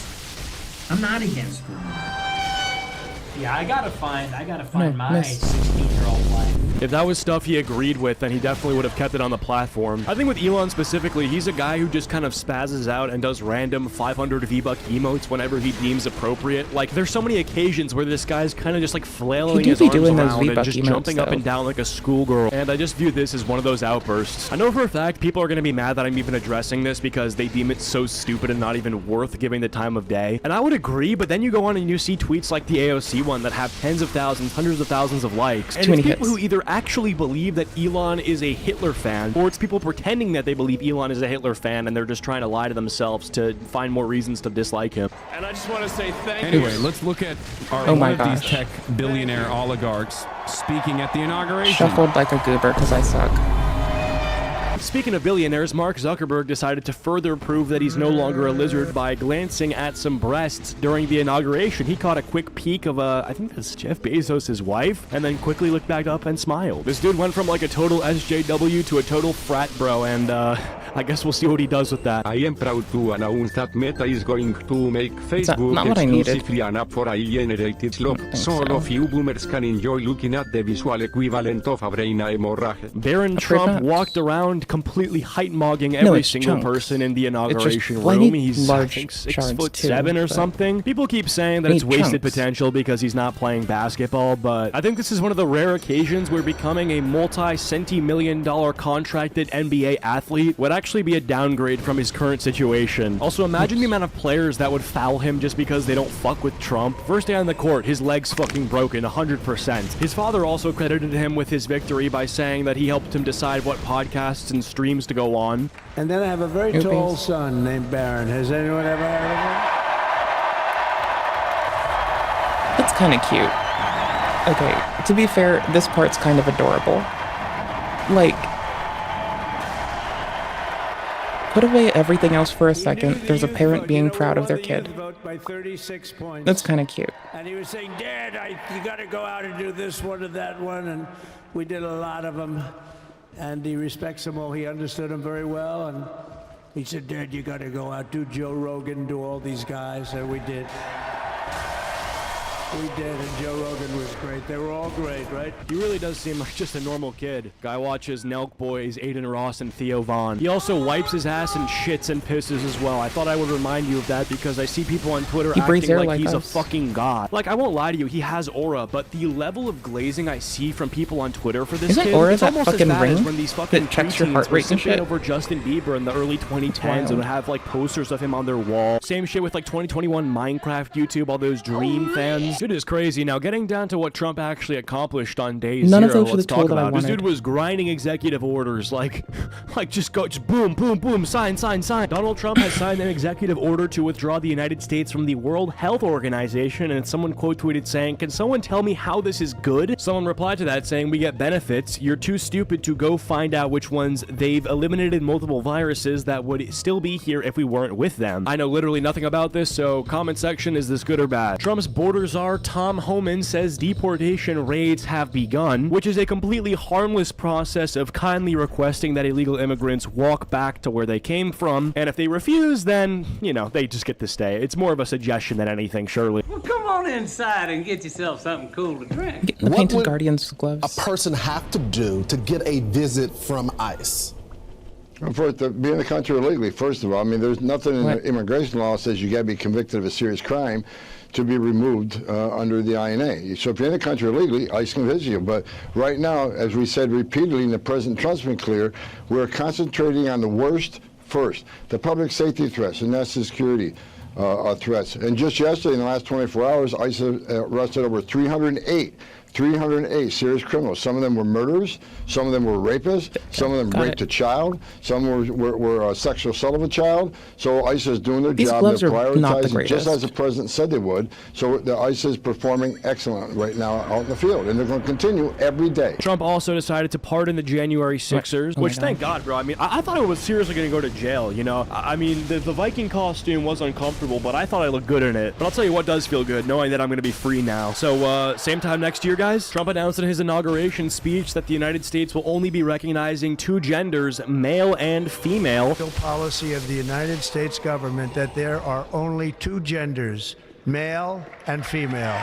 it. Yeah, I gotta find my miss. 16-year-old life. If that was stuff he agreed with, then he definitely would have kept it on the platform. I think with Elon specifically, he's a guy who just kind of spazzes out and does random 500 V-Buck emotes whenever he deems appropriate. Like, there's so many occasions where this guy's kind of just like flailing He do his be arms doing those around and V-Buck just emotes, jumping up though. and down like a schoolgirl. And I just view this as one of those outbursts. I know for a fact people are going to be mad that I'm even addressing this because they deem it so stupid and not even worth giving the time of day. And I would agree, but then you go on and you see tweets like the AOC one that have tens of thousands, hundreds of thousands of likes. And Too it's many people hits. who either actually believe that Elon is a Hitler fan, or it's people pretending that they believe Elon is a Hitler fan and they're just trying to lie to themselves to find more reasons to dislike him. And I just want to say thank Anyway, you. let's look at our, Oh one my of these gosh. tech billionaire oligarchs speaking at the inauguration. Shuffled like a goober because I suck. Speaking of billionaires, Mark Zuckerberg decided to further prove that he's no longer a lizard by glancing at some breasts during the inauguration. He caught a quick peek of I think that's Jeff Bezos' wife, and then quickly looked back up and smiled. This dude went from like a total SJW to a total frat bro, and I guess we'll see what he does with that. I am proud to announce that Meta is going to make Facebook not what I needed. exclusively an app for AI-generated slop, think so all so. of you boomers can enjoy looking at the visual equivalent of a brain hemorrhage. Baron Upper Trump nuts. walked around completely height-mogging every it's single chunks. person in the inauguration well, I room. need He's I large think shards, 6'7" or but- something. People keep saying that I it's need wasted chunks. potential because he's not playing basketball, but I think this is one of the rare occasions where becoming a multi-centi-million-dollar contracted NBA athlete would actually be a downgrade from his current situation. Also, imagine the amount of players that would foul him just because they don't fuck with Trump. First day on the court, his leg's fucking broken, 100%. His father also credited him with his victory by saying that he helped him decide what podcasts and streams to go on. And then I have a very Newbies. tall son named Baron. Has anyone ever heard of him? That's kind of cute. Okay, to be fair, this part's kind of adorable. Like, put away everything else for a second. There's a parent being proud of their kid. By 36 points. That's kind of cute. And he was saying, Dad, you got to go out and do this one and that one. And we did a lot of them. And he respects them all. He understood them very well. And he said, Dad, you got to go out, do Joe Rogan, do all these guys. And we did. We did, and Joe Rogan was great. They were all great, right? He really does seem like just a normal kid. Guy watches Nelk Boys, Aiden Ross, and Theo Vaughn. He also wipes his ass and shits and pisses as well. I thought I would remind you of that because I see people on Twitter He breathes acting air like like he's a us. fucking god. Like, I won't lie to you, he has aura, but the level of glazing I see from people on Twitter for this Isn't kid, aura it's that almost as fucking bad as ring when these fucking that checks your preteens heart were rate and simping shit? over Justin Bieber in the early 2010s and wild. would have like posters of him on their wall. Same shit with like 2021 Minecraft YouTube, all those Dream fans. It is crazy. Now, getting down to what Trump actually accomplished on day None of zero, those are let's the talk tool that I about it. This wanted. dude was grinding executive orders, like just boom, boom, boom, sign, sign, sign. Donald Trump has signed an executive order to withdraw the United States from the World Health Organization, and someone quote tweeted saying, "Can someone tell me how this is good?" Someone replied to that saying, "We get benefits. You're too stupid to go find out which ones. They've eliminated multiple viruses that would still be here if we weren't with them." I know literally nothing about this, so comment section, is this good or bad? Trump's border czar Tom Homan says deportation raids have begun, which is a completely harmless process of kindly requesting that illegal immigrants walk back to where they came from, and if they refuse, then, you know, they just get to stay. It's more of a suggestion than anything, surely. Well, come on inside and get yourself something cool to drink. Get the What painted would Guardians gloves. a person have to do to get a visit from ICE? For to be in the country illegally, first of all, I mean, there's nothing in the immigration law that says you got to be convicted of a serious crime to be removed under the INA. So if you're in the country illegally, ICE can visit you. But right now, as we said repeatedly, and the President Trump's been clear, we're concentrating on the worst first, the public safety threats and national security threats. And just yesterday, in the last 24 hours, ICE arrested over 308 serious criminals. Some of them were murderers, some of them were rapists, some of them raped a child, some were sexual assault of a child. So ICE is doing their job. They're prioritizing just as the president said they would. So the ICE is performing excellent right now out in the field, and they're going to continue every day. Trump also decided to pardon the January Sixers, which thank God, bro. I mean, I thought I was seriously going to go to jail, you know? I mean, the Viking costume was uncomfortable, but I thought I looked good in it. But I'll tell you what does feel good, knowing that I'm going to be free now. So, same time next year, guys, Trump announced in his inauguration speech that the United States will only be recognizing two genders, male and female. Policy of the United States government that there are only two genders, male and female.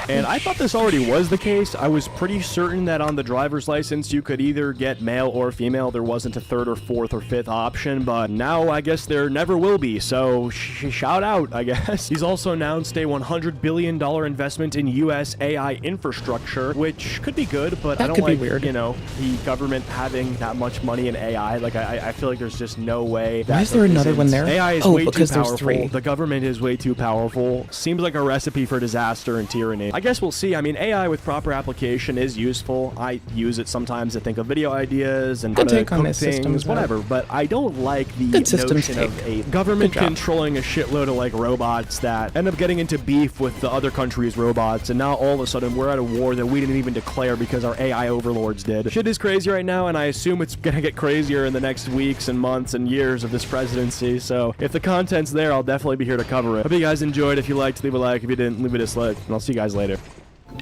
And I thought this already was the case. I was pretty certain that on the driver's license you could either get male or female. There wasn't a third or fourth or fifth option, but now I guess there never will be. So shout out, I guess. He's also announced a $100 billion investment in U.S. AI infrastructure, which could be good, but I don't like, you know, the government having that much money in AI. Like, I feel like there's just no way. Why is there another one there? AI is oh, way because too there's powerful. three. The government is way too powerful. Seems like a recipe for disaster and tyranny. I guess we'll see. I mean, AI with proper application is useful. I use it sometimes to think of video ideas and how to cook things, whatever. But I don't like the notion of a government controlling a shitload of like robots that end up getting into beef with the other countries' robots, and now all of a sudden we're at a war that we didn't even declare because our AI overlords did. Shit is crazy right now, and I assume it's gonna get crazier in the next weeks and months and years of this presidency. So if the content's there, I'll definitely be here to cover it. Hope you guys enjoyed. If you liked, leave a like. If you didn't, leave a dislike. And I'll see you guys later.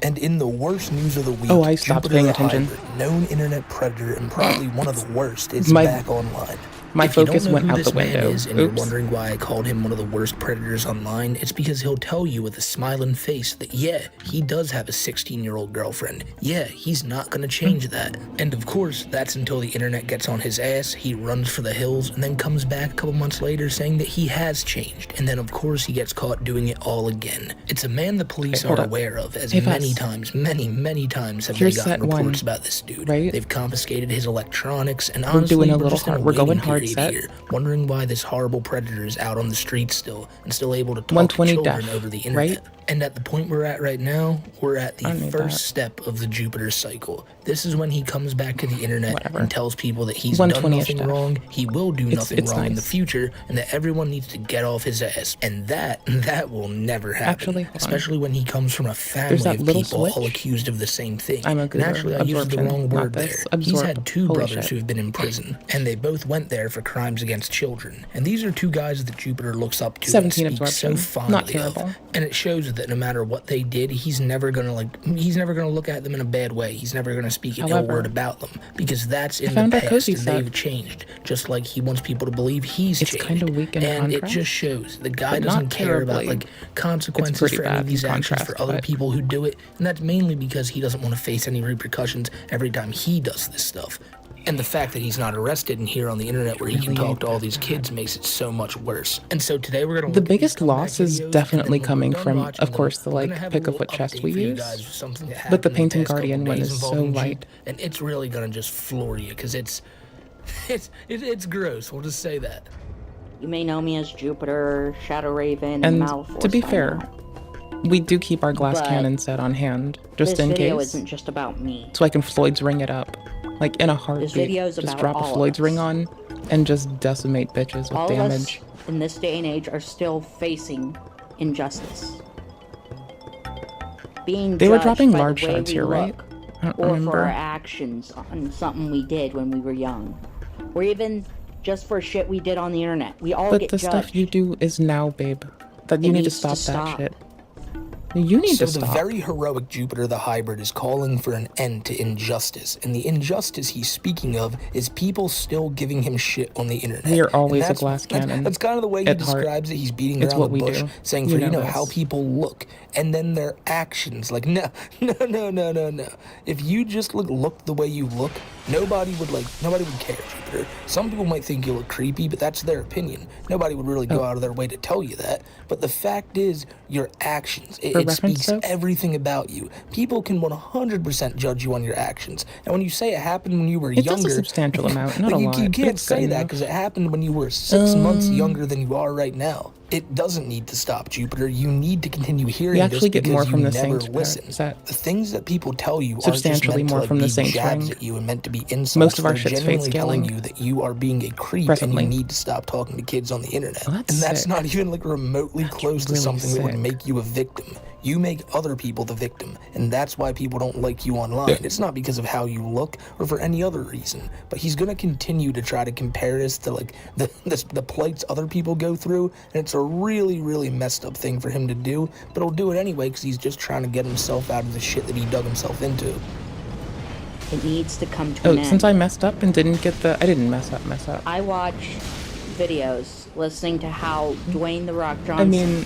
And in the worst news of the week, I stopped paying attention. Hybrid, known internet predator and probably one of the worst, is back online. My focus went out the window. And you're wondering why I called him one of the worst predators online, it's because he'll tell you with a smiling face that, yeah, he does have a 16-year-old girlfriend. Yeah, he's not gonna change that. And of course, that's until the internet gets on his ass, he runs for the hills, and then comes back a couple months later saying that he has changed. And then of course he gets caught doing it all again. It's a man the police are aware of, as many times have they gotten reports about this dude. Right? They've confiscated his electronics, and we're honestly, doing a little hard. We're going hard set. Here, wondering why this horrible predator is out on the streets still and still able to talk to children over the internet. Right? And at the point we're at right now, we're at the first step of the Jupiter cycle. This is when he comes back to the internet and tells people that he's done nothing wrong, he will do nothing wrong in the future, and that everyone needs to get off his ass. And that will never happen. Especially when he comes from a family of people all accused of the same thing. And actually, I used the wrong word there. He's had two brothers who have been in prison, and they both went there for crimes against children. And these are two guys that Jupiter looks up to and speaks so fondly of. And it shows that no matter what they did, he's never gonna look at them in a bad way. He's never gonna speak an ill word about them, because that's in the past and they've changed. Just like he wants people to believe he's changed. Kind of weak in and it just shows the guy doesn't care about like consequences for any of these actions for other people who do it, and that's mainly because he doesn't want to face any repercussions every time he does this stuff. And the fact that he's not arrested and here on the internet where he can talk to all these kids makes it so much worse. And so today we're going to the biggest loss is definitely coming from, of course, the like pick of what chest we use. But the Painting Guardian one is so light. And it's really going to just floor you because it's gross. We'll just say that. You may know me as Jupiter, Shadow Raven, and Malforce. To be fair, we do keep our glass cannon set on hand, just in case. This video isn't just about me. So I can Floyd's ring it up. Like in a heartbeat, just drop a Floyd's ring on and just decimate bitches with all damage. Of us in this day and age are still facing injustice. They were dropping large shards here, right? I don't remember. Or for our actions on something we did when we were young. Or even just for shit we did on the internet. We all get judged. But the stuff you do is now, babe. That you need to stop that shit. You need to So the stop. very heroic Jupiter the Hybrid is calling for an end to injustice, and the injustice he's speaking of is people still giving him shit on the internet. We are always And a glass cannon. That's kind of the way he at heart. describes it. He's beating It's around what the we bush, do. saying You for know how this. people look, and then their actions. Like no. If you just look the way you look, nobody would care, Jupiter. Some people might think you look creepy, but that's their opinion. Nobody would really go out of their way to tell you that. But the fact is, your actions. It speaks everything about you. People can 100% judge you on your actions. And when you say it happened when you were It younger, does a substantial amount, not a lot. you but can't it's say good that enough. because it happened when you were 6 months younger than you are right now. It doesn't need to stop, Jupiter. You need to continue hearing We this actually get because more from you the never Saints listen. The things that people tell you aren't just Substantially meant more to from the be Saints jabs ring. at you and meant to be insults. Most of our They're shit's genuinely fate telling scaling. you that you are being a creep Presently. and you need to stop talking to kids on the internet. Well, that's and that's sick. not even remotely close to really something that would sick. make you a victim. You make other people the victim, and that's why people don't like you online. It's not because of how you look or for any other reason. But he's gonna continue to try to compare us to the plights other people go through, and it's a really, really messed up thing for him to do. But he'll do it anyway because he's just trying to get himself out of the shit that he dug himself into. It needs to come to an end. Since I messed up and didn't get I didn't mess up. I watch videos listening to how Dwayne The Rock Johnson. I mean,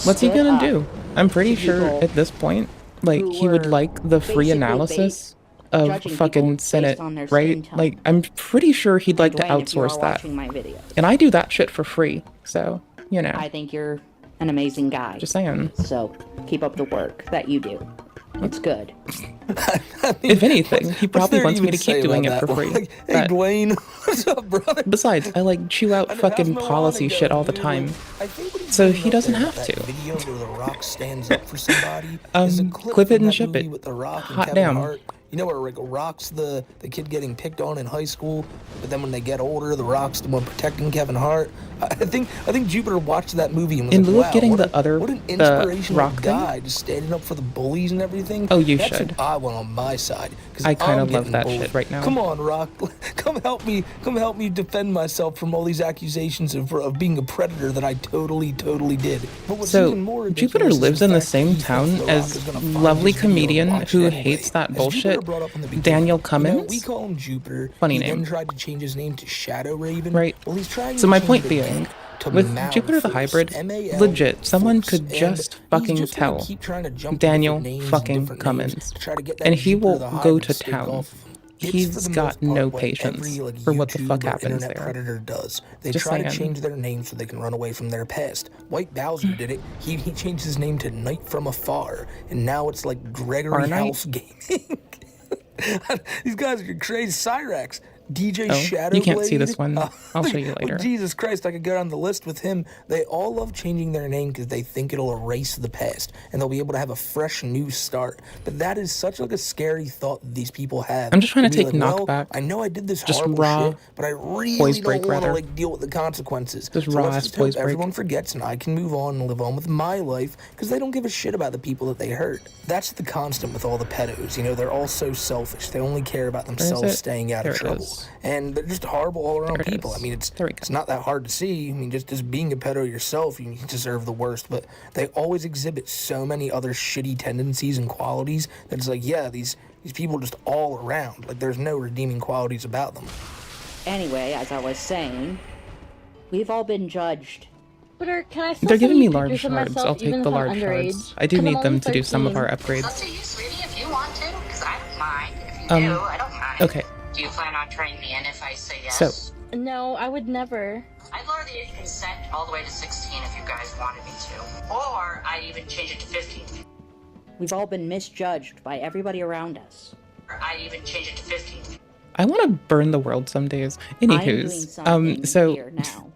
what's he stood gonna up do? I'm pretty to sure people at this point, like, who he would were like the free basically analysis of judging fucking people Senate, based on their right? skin tone. Like, I'm pretty sure he'd like to Dwayne, if you are outsource that. watching my videos, And I do that shit for free, so, you know. I think you're an amazing guy. Just saying. So keep up the work that you do. It's good. If anything, he What's probably there wants me even to keep say doing it about for that? free. Like, hey, but Dwayne, what's up, brother? besides, I like chew out fucking policy shit all the time. So he doesn't have to. Video where The Rock stands up for somebody is a Clip it from and that ship movie it. with The Rock and Hot Kevin damn. Hart. You know where Rock's the kid getting picked on in high school, but then when they get older, The Rock's the one protecting Kevin Hart. I think Jupiter watched that movie and was In like, lieu wow, of getting what the an the inspirational Rock thing? guy, just standing up for the bullies and everything. Oh, you That's should. what I want on my side. 'Cause I kinda I'm love getting that bullied. shit right now. Come on, Rock, come help me defend myself from all these accusations of being a predator that I totally did. But what's So, even more Jupiter ridiculous is lives the in the fact same he thinks town The Rock as is gonna find lovely his video and comedian watch who it anyway. hates that As bullshit, Jupiter brought up in the beginning, Daniel we Cummins. call him Jupiter. Funny He name. then tried to change his name to Shadow Raven. Right. Well, he's trying So to my change point it being, again to with Mal Jupiter the Force, Hybrid, M-A-L legit, someone Force, could and just he's fucking just gonna tell keep trying to jump to Daniel different names and fucking different names Cummins, to try to get that and he Jupiter will the go Hybrid to stick town. off of him. It's for He's the got most part no what patience every, for what the YouTube fuck or happens internet there. predator does. They Just try to saying. change their name so they can run away from their past. White Bowser did it. He changed his name to Night from Afar, and now it's like Gregory Arnite? House Gaming. These guys are crazy. Cyrax. DJ Oh, Shadowblade. you can't see this one. I'll show you later. Jesus Christ, I could go down the list with him. They all love changing their name because they think it'll erase the past and they'll be able to have a fresh new start. But that is such a scary thought that these people have. I'm just trying to be take well, knockback. I know I did this Just horrible raw shit, but I really voice don't break, want to rather. deal with the consequences. Just so raw let's ass just hope voice break. everyone forgets and I can move on and live on with my life because they don't give a shit about the people that they hurt. That's the constant with all the pedos. You know, they're all so selfish. They only care about themselves it? staying out There of it trouble. is. And they're just horrible all around There it people. is. I mean, it's There we go. it's not that hard to see. I mean, just being a pedo yourself, you deserve the worst. But they always exhibit so many other shitty tendencies and qualities that it's like, yeah, these people are just all around. Like, there's no redeeming qualities about them. Anyway, as I was saying, we've all been judged. Twitter, can I still They're giving send me you large pictures of shards. myself, I'll take even the if I'm large underage? shards. I do 'Cause I'm need them only to do some of 13. our upgrades. Up to you, sweetie, if you want to, because I don't mind. If you do, I don't mind. Okay. Do you plan on trading me in if I say yes? So, No, I would never. I'd lower the age of consent all the way to 16 if you guys wanted me to. Or I'd even change it to 15. We've all been misjudged by everybody around us. Or I'd even change it to 15. I want to burn the world some days. I'm doing Anywho's, something so here now.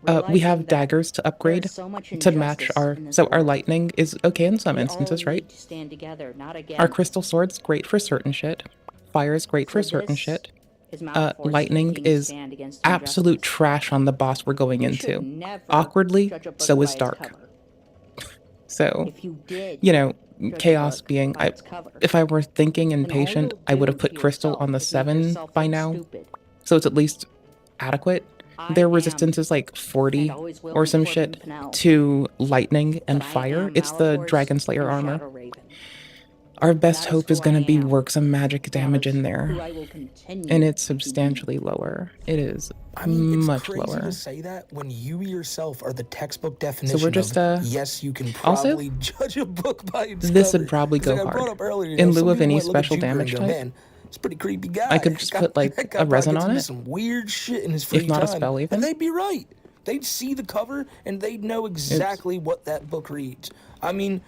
we Realizing have that daggers to upgrade there's so much to match injustice our. in this So our world. lightning is okay in some We all instances, right? need to stand together, not against. Our crystal sword's great for certain shit. Fire is great for So certain this shit. is Mount Force Lightning taking a is stand against absolute injustice. trash on the boss we're going You should into. never Awkwardly, judge a book so by is its Dark. cover. So, If you did, you know, judge a chaos book being. by its cover, If I were thinking and then all patient, you'll I would have do put to Crystal yourself on the is make 7 yourself by look now. stupid. So it's at least adequate. their resistance is like 40 or some shit to lightning and fire. It's the Dragon Slayer armor. Our best hope is going to be work some magic damage in there, and it's substantially lower. It is much crazy lower. To say that when you yourself are the textbook definition. So we're just yes, you can probably judge a book by its this cover. would probably go Like I brought hard up earlier, in some lieu of people any might look at special Jupiter and damage go, type. Man, it's a pretty creepy guy. I could just put like a resin on it, some weird shit in his free if not time, a spell even. and they'd be right. They'd see the cover and they'd know exactly what that book reads. I mean,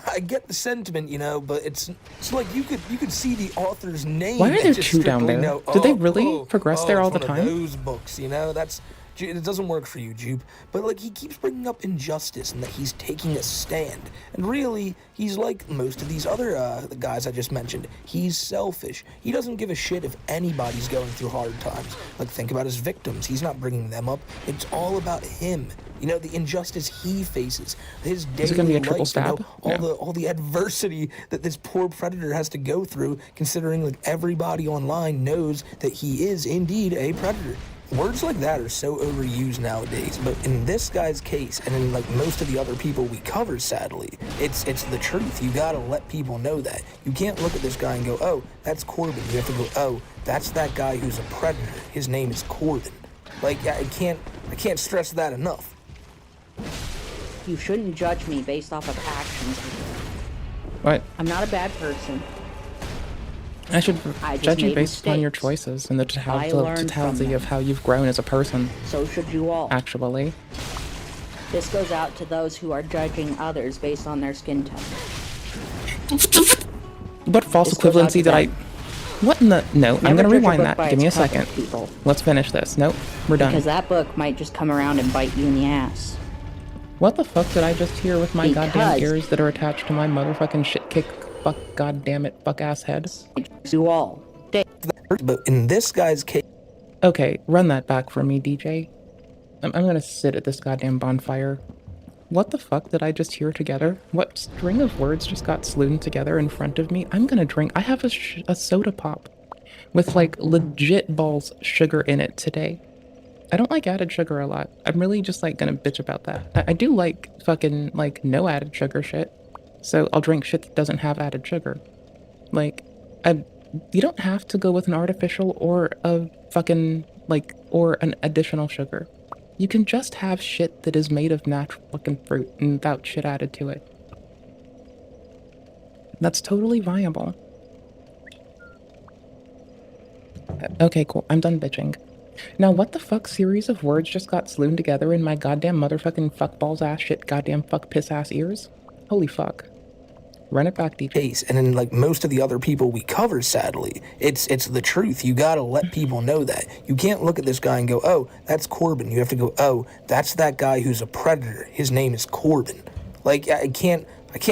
I get the sentiment, but it's like you could see the author's name. Why are there two down there? Did they really progress there all the time? Those books, it doesn't work for you, Jupe. But like he keeps bringing up injustice and that he's taking a stand, and really he's like most of these other the guys I just mentioned. He's selfish. He doesn't give a shit if anybody's going through hard times. Like think about his victims. He's not bringing them up. It's all about him. The injustice he faces, his daily Is it gonna be a triple life, stab? all the adversity that this poor predator has to go through, considering like everybody online knows that he is indeed a predator. Words like that are so overused nowadays, but in this guy's case, and in like most of the other people we cover, sadly, it's the truth. You gotta let people know that. You can't look at this guy and go, oh, that's Corbin. You have to go, oh, that's that guy who's a predator. His name is Corbin. Like, I can't stress that enough. You shouldn't judge me based off of actions. What? I'm not a bad person. I should judge you made based on your mistakes. choices and the I learned from totality of them. how you've grown as a person. So should you all. Actually. This goes out to those who are judging others based on their skin tone. What false equivalency did I... What in the... No, I'm Never gonna judge a rewind book that. by Give me a its cover, second. people. Let's finish this. Nope, we're done. Because that book might just come around and bite you in the ass. What the fuck did I just hear with my goddamn Because- ears that are attached to my motherfucking shit kick fuck goddamn it fuck ass head? You all. But in this guy's case... Okay, run that back for me, DJ. I'm gonna sit at this goddamn bonfire. What the fuck did I just hear together? What string of words just got slewn together in front of me? I'm gonna drink. I have a soda pop with like legit balls sugar in it today. I don't like added sugar a lot. I'm really just like gonna bitch about that. I do like fucking like no added sugar shit. So I'll drink shit that doesn't have added sugar. Like, you don't have to go with an artificial or a fucking like or an additional sugar. You can just have shit that is made of natural fucking fruit and without shit added to it. That's totally viable. Okay, cool. I'm done bitching. Now, what the fuck series of words just got slewn together in my goddamn motherfucking fuckballs ass shit goddamn fuck piss ass ears? Holy fuck. Run it back, DJ. And in like most of the other people we cover, sadly, it's the truth. You gotta let people know that. You can't look at this guy and go, oh, that's Corbin. You have to go, oh, that's that guy who's a predator. His name is Corbin. Like, I can't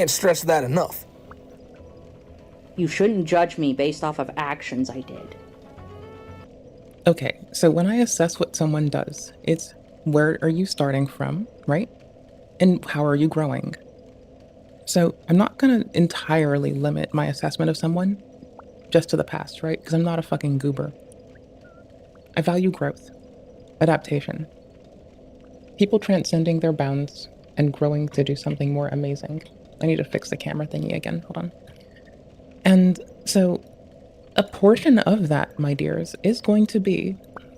stress that enough. You shouldn't judge me based off of actions I did. Okay, so when I assess what someone does, it's where are you starting from, right? And how are you growing? So I'm not going to entirely limit my assessment of someone just to the past, right? Because I'm not a fucking goober. I value growth, adaptation, people transcending their bounds and growing to do something more amazing. I need to fix the camera thingy again. Hold on. And so a portion of that, my dears, is going to be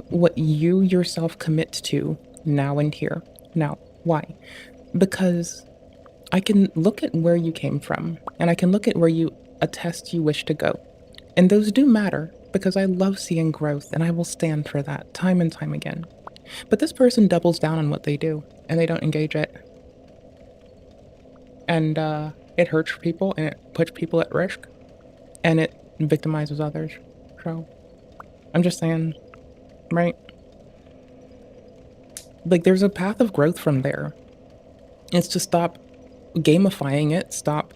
what you yourself commit to now and here. Now, why? Because I can look at where you came from, and I can look at where you attest you wish to go. And those do matter, because I love seeing growth, and I will stand for that time and time again. But this person doubles down on what they do, and they don't engage it. And it hurts people, and it puts people at risk, and it victimizes others. So, I'm just saying, right? Like, there's a path of growth from there. It's to stop gamifying it, stop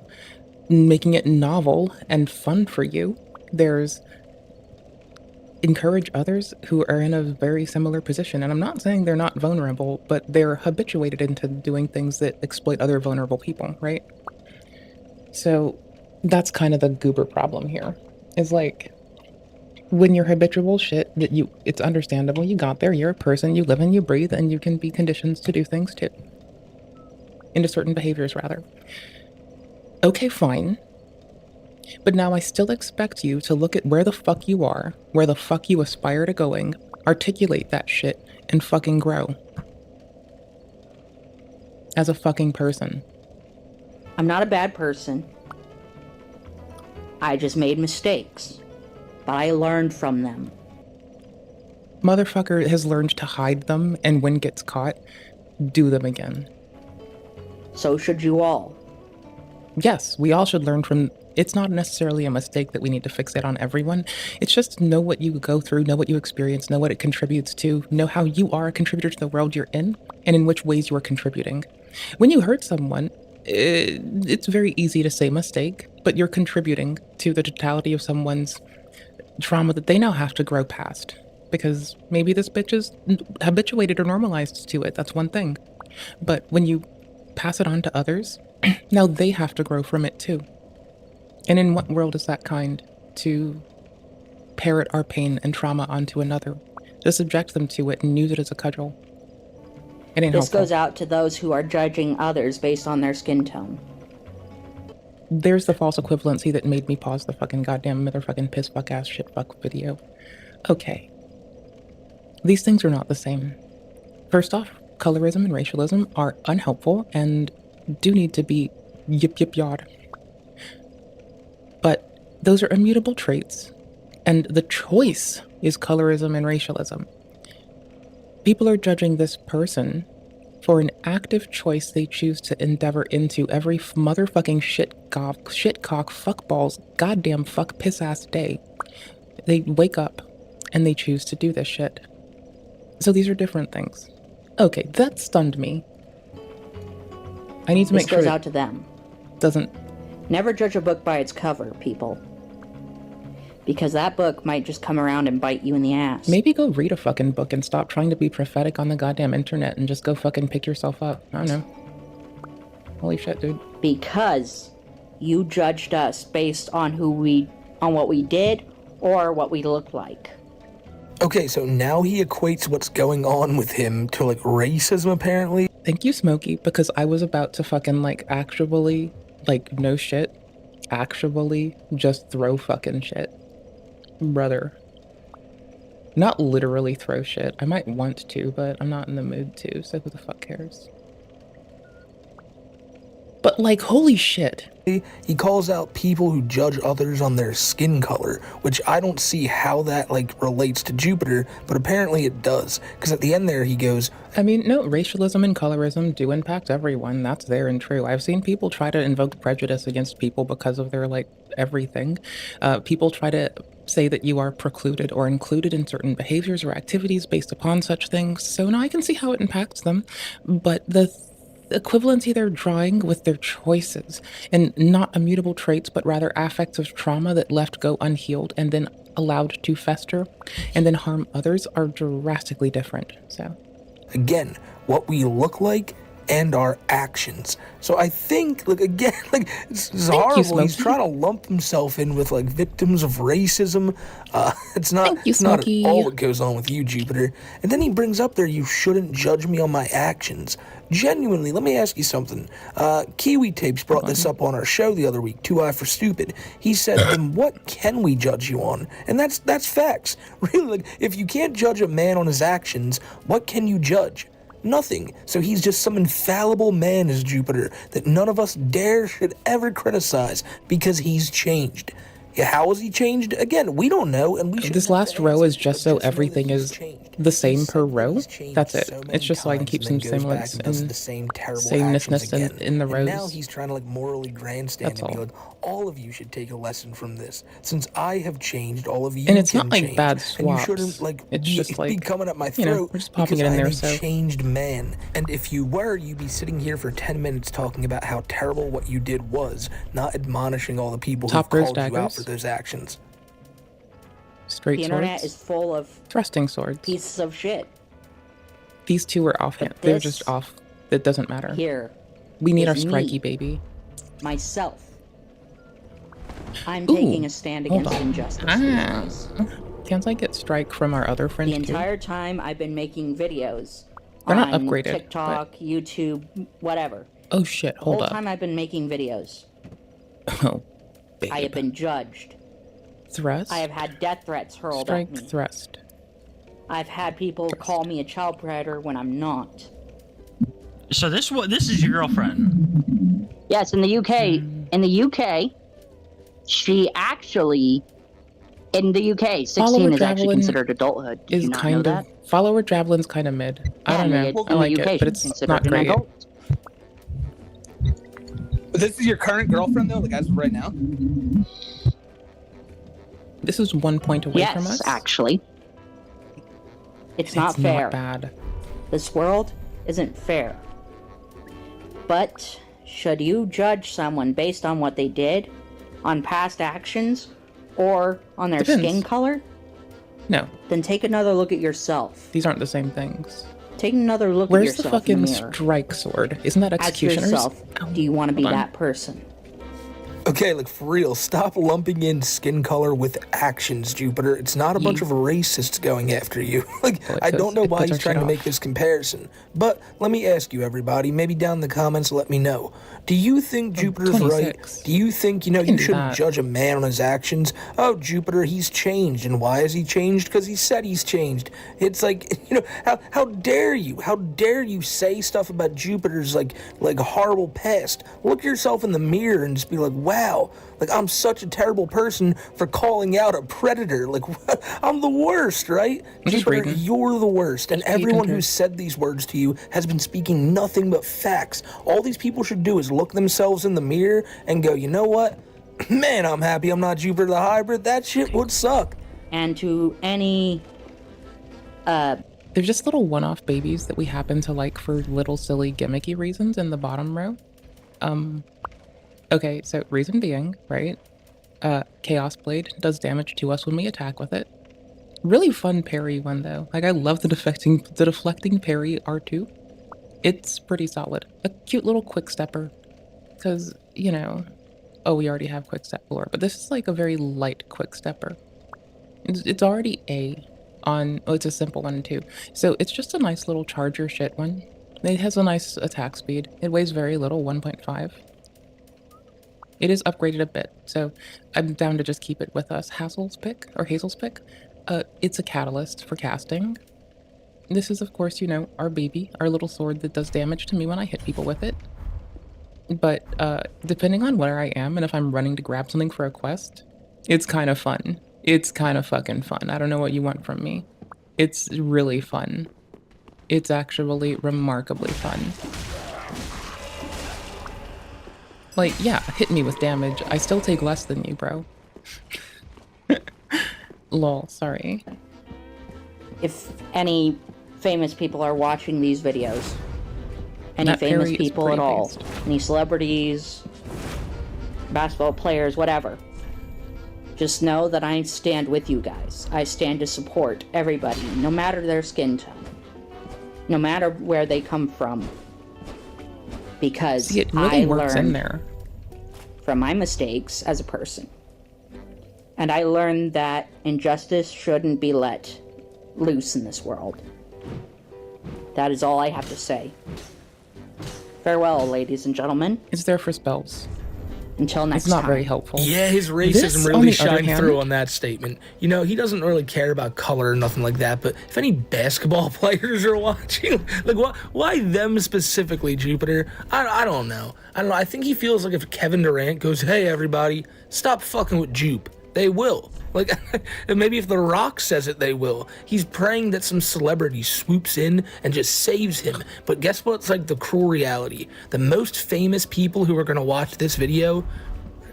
making it novel and fun for you. There's encourage others who are in a very similar position. And I'm not saying they're not vulnerable, but they're habituated into doing things that exploit other vulnerable people, right? So that's kind of the goober problem here. Is like, when your habitual shit that it's understandable, you got there, you're a person, you live and you breathe, and you can be conditioned to do things too. Into certain behaviors, rather. Okay, fine. But now I still expect you to look at where the fuck you are, where the fuck you aspire to going, articulate that shit, and fucking grow. As a fucking person. I'm not a bad person. I just made mistakes. But I learned from them. Motherfucker has learned to hide them, and when gets caught, do them again. So should you all. Yes, we all should learn from... It's not necessarily a mistake that we need to fixate on everyone. It's just know what you go through, know what you experience, know what it contributes to, know how you are a contributor to the world you're in, and in which ways you are contributing. When you hurt someone, it's very easy to say mistake, but you're contributing to the totality of someone's trauma that they now have to grow past. Because maybe this bitch is habituated or normalized to it, that's one thing. But when you pass it on to others, now they have to grow from it too. And in what world is that kind to parrot our pain and trauma onto another, to subject them to it and use it as a cudgel? It ain't This helpful. goes out to those who are judging others based on their skin tone. There's the false equivalency that made me pause the fucking goddamn motherfucking piss fuck ass shit fuck video. Okay. These things are not the same. First off, colorism and racialism are unhelpful and do need to be yip yip yard. But those are immutable traits, and the choice is colorism and racialism. People are judging this person for an active choice they choose to endeavor into every motherfucking shitcock, fuckballs, goddamn fuck piss ass day. They wake up and they choose to do this shit. So these are different things. Okay, that stunned me. I need to make sure this goes out to them. Doesn't. Never judge a book by its cover, people. Because that book might just come around and bite you in the ass. Maybe go read a fucking book and stop trying to be prophetic on the goddamn internet and just go fucking pick yourself up. I don't know. Holy shit, dude. Because you judged us based on what we did or what we looked like. Okay, so now he equates what's going on with him to, like, racism, apparently. Thank you, Smokey, because I was about to fucking, like, actually, like, no shit, actually just throw fucking shit. Brother. Not literally throw shit. I might want to, but I'm not in the mood to, so who the fuck cares? But, like, holy shit. He calls out people who judge others on their skin color, which I don't see how that, like, relates to Jupiter, but apparently it does. Because at the end there, he goes... I mean, no, racialism and colorism do impact everyone. That's there and true. I've seen people try to invoke prejudice against people because of their, like, everything. People try to say that you are precluded or included in certain behaviors or activities based upon such things. So, no, I can see how it impacts them. But the equivalency they're drawing with their choices and not immutable traits, but rather affects of trauma that left go unhealed and then allowed to fester and then harm others are drastically different. So, again, what we look like and our actions. So I think, like, again, like, it's horrible. He's trying to lump himself in with, like, victims of racism. It's not at all what goes on with you, Jupiter. And then he brings up there, you shouldn't judge me on my actions. Genuinely, let me ask you something. Kiwi Tapes brought this up on our show the other week, 2i for Stupid. He said, then what can we judge you on? And that's facts. Really, like, if you can't judge a man on his actions, what can you judge? Nothing. So he's just some infallible man as Jupiter that none of us should ever criticize because he's changed. Yeah, how has he changed? Again, we don't know, and we should. This last row is just so everything is the same per row. That's it. It's just so I can keep some semblance and sameness in the rows. Now he's trying to, like, morally grandstand and be like, all of you should take a lesson from this. Since I have changed, all of you and it's can not like change. bad swaps. And you shouldn't, like, it's just like, be coming at my throat, you know, we're just popping it in there. So I'm a changed man. And if you were, you'd be sitting here for 10 minutes talking about how terrible what you did was, not admonishing all the people who called you out for those actions. Straight the swords. internet is full of thrusting swords. Pieces of shit. These two are offhand. They're just off. It doesn't matter. Here. We need our strikey baby. Myself. I'm taking a stand against injustice. Can't I get strike from our other friend The too? entire time I've been making videos They're not on upgraded, TikTok, YouTube, whatever. Oh shit, The hold whole up. time I've been making videos, Oh, babe. I have been judged. Thrust? I have had death threats hurled Strike, at me. thrust. I've had people call me a child predator when I'm not. So this is your girlfriend? Yes, in the UK. In the UK, she actually, in the UK, 16 is actually considered adulthood. Did you not know that? Follower Javelin's kind of mid. I don't know. I like it, but it's not great. This is your current girlfriend, though, like as of right now? This is 1 point away from us. Yes, actually. It's not fair. Not bad. This world isn't fair. But should you judge someone based on what they did, on past actions, or on their skin color? No. Then take another look at yourself. These aren't the same things. Take another look at Where's the yourself in fucking the mirror. strike sword? Isn't that Ask executioners? yourself, do you want to be Hold on. that person? Okay, like for real, stop lumping in skin color with actions, Jupiter. It's not a bunch of racists going after you. I don't know why he's trying to make this comparison. But let me ask you, everybody, maybe down in the comments, let me know. Do you think Jupiter's right? Do you think, you shouldn't judge a man on his actions? Oh, Jupiter, he's changed. And why has he changed? Because he said he's changed. It's like, how dare you? How dare you say stuff about Jupiter's, like horrible past? Look yourself in the mirror and just be like, wow, like I'm such a terrible person for calling out a predator. Like, I'm the worst, right? Jupiter, you're the worst. And everyone who said these words to you has been speaking nothing but facts. All these people should do is look themselves in the mirror and go, you know what? Man, I'm happy I'm not Jupiter the Hybrid. That shit would suck. And to any... They're just little one-off babies that we happen to like for little silly gimmicky reasons in the bottom row. Okay, so reason being, right? Chaos Blade does damage to us when we attack with it. Really fun parry one though. Like I love the deflecting parry R2. It's pretty solid. A cute little quick stepper. Cause, oh, we already have quick step lore, but this is like a very light quick stepper. It's already A on, it's a simple one too. So it's just a nice little charger shit one. It has a nice attack speed. It weighs very little, 1.5. It is upgraded a bit, so I'm down to just keep it with us. Hazel's pick. It's a catalyst for casting. This is, of course, our baby, our little sword that does damage to me when I hit people with it. But depending on where I am and if I'm running to grab something for a quest, it's kind of fun. It's kind of fucking fun. I don't know what you want from me. It's really fun. It's actually remarkably fun. Like, yeah, hit me with damage. I still take less than you, bro. Lol, sorry. If any famous people are watching these videos, any famous people at all, any celebrities, basketball players, whatever, just know that I stand with you guys. I stand to support everybody, no matter their skin tone, no matter where they come from. Because see, it really I works learned in there from my mistakes as a person. And I learned that injustice shouldn't be let loose in this world. That is all I have to say. Farewell, ladies and gentlemen. It's there for spells. Until next time. It's not time. very helpful. Yeah, his racism really shined through on that statement. He doesn't really care about color or nothing like that, but if any basketball players are watching, like, why them specifically, Jupiter? I don't know. I think he feels like if Kevin Durant goes, hey, everybody, stop fucking with Jupe, they will. Like, maybe if The Rock says it, they will. He's praying that some celebrity swoops in and just saves him. But guess what's like the cruel reality? The most famous people who are going to watch this video,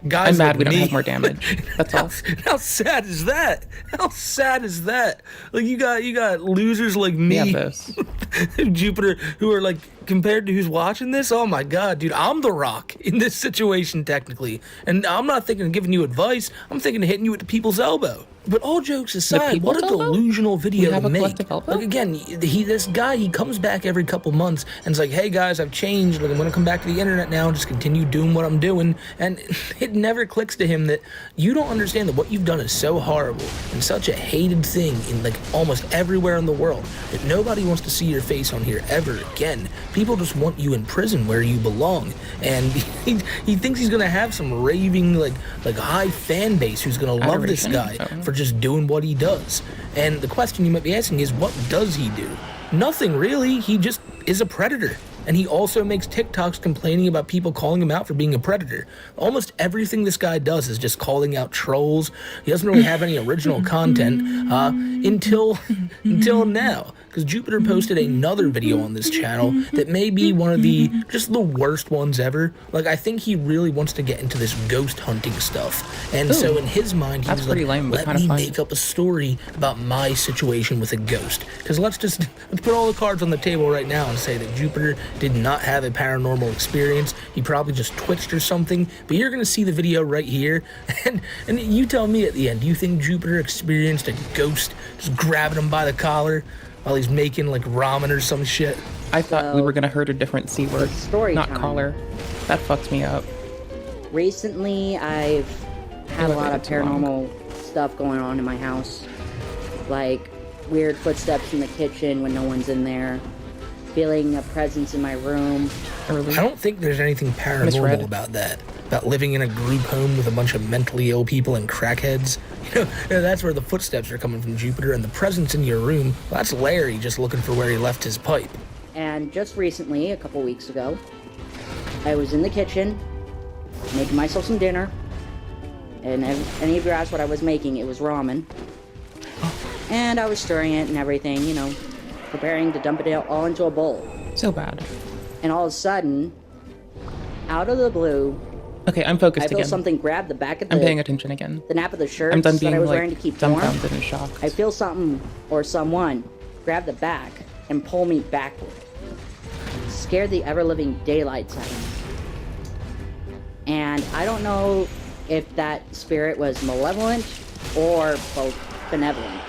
guys I'm mad like we don't me. have more damage. That's all. How sad is that? How sad is that? Like you got losers like me, yeah, Jupiter, who are like compared to who's watching this, oh my god, dude, I'm the Rock in this situation technically. And I'm not thinking of giving you advice, I'm thinking of hitting you with the people's elbow. But all jokes aside, what a delusional video to make. Like again, this guy, he comes back every couple months and it's like, hey guys, I've changed. Like, I'm gonna come back to the internet now and just continue doing what I'm doing. And it never clicks to him that you don't understand that what you've done is so horrible and such a hated thing in like almost everywhere in the world that nobody wants to see your face on here ever again. People just want you in prison where you belong. And he thinks he's gonna have some raving like high fan base who's gonna love this guy for just doing what he does. And the question you might be asking is, what does he do? Nothing really. He just is a predator. And he also makes TikToks complaining about people calling him out for being a predator. Almost everything this guy does is just calling out trolls. He doesn't really have any original content until now. Because Jupiter posted another video on this channel that may be one of the worst ones ever. Like, I think he really wants to get into this ghost hunting stuff. And so in his mind, he was like, let me make up a story about my situation with a ghost. Because let's put all the cards on the table right now and say that Jupiter did not have a paranormal experience. He probably just twitched or something. But you're going to see the video right here. And you tell me at the end, do you think Jupiter experienced a ghost just grabbing him by the collar while he's making like ramen or some shit? I thought we were gonna heard a different C word, not collar. That fucks me up. Recently, I've had a lot of paranormal stuff going on in my house. Like weird footsteps in the kitchen when no one's in there. Feeling a presence in my room. I don't think there's anything paranormal about that. About living in a group home with a bunch of mentally ill people and crackheads. You know, that's where the footsteps are coming from, Jupiter, and the presence in your room, well, that's Larry just looking for where he left his pipe. And just recently, a couple weeks ago, I was in the kitchen making myself some dinner. And if any of you asked what I was making, it was ramen. And I was stirring it and everything, you know, preparing to dump it all into a bowl. So bad. And all of a sudden, out of the blue, okay, I'm focused again. I feel something grab the back of the... I'm paying attention again. The nap of the shirt I'm done being, that I was like, wearing to keep warm. dumbfounded and shocked. I feel something or someone grab the back and pull me backward. Scared the ever-living daylights out of me. And I don't know if that spirit was malevolent or both benevolent.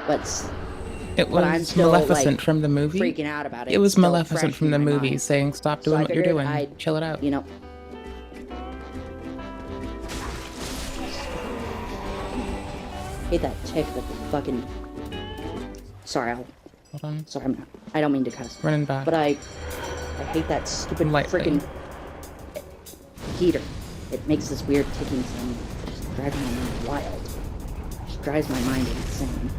But it was I'm still, Maleficent from the movie. Freaking out about it. It was Maleficent from the movie saying, "Stop doing what you're doing. Chill it out." You know. Hate that tick with the fucking. Sorry, Hold on. Sorry, I don't mean to cuss. Running back. But I hate that stupid freaking heater. It makes this weird ticking sound. It's just driving my mind wild. It just drives my mind insane.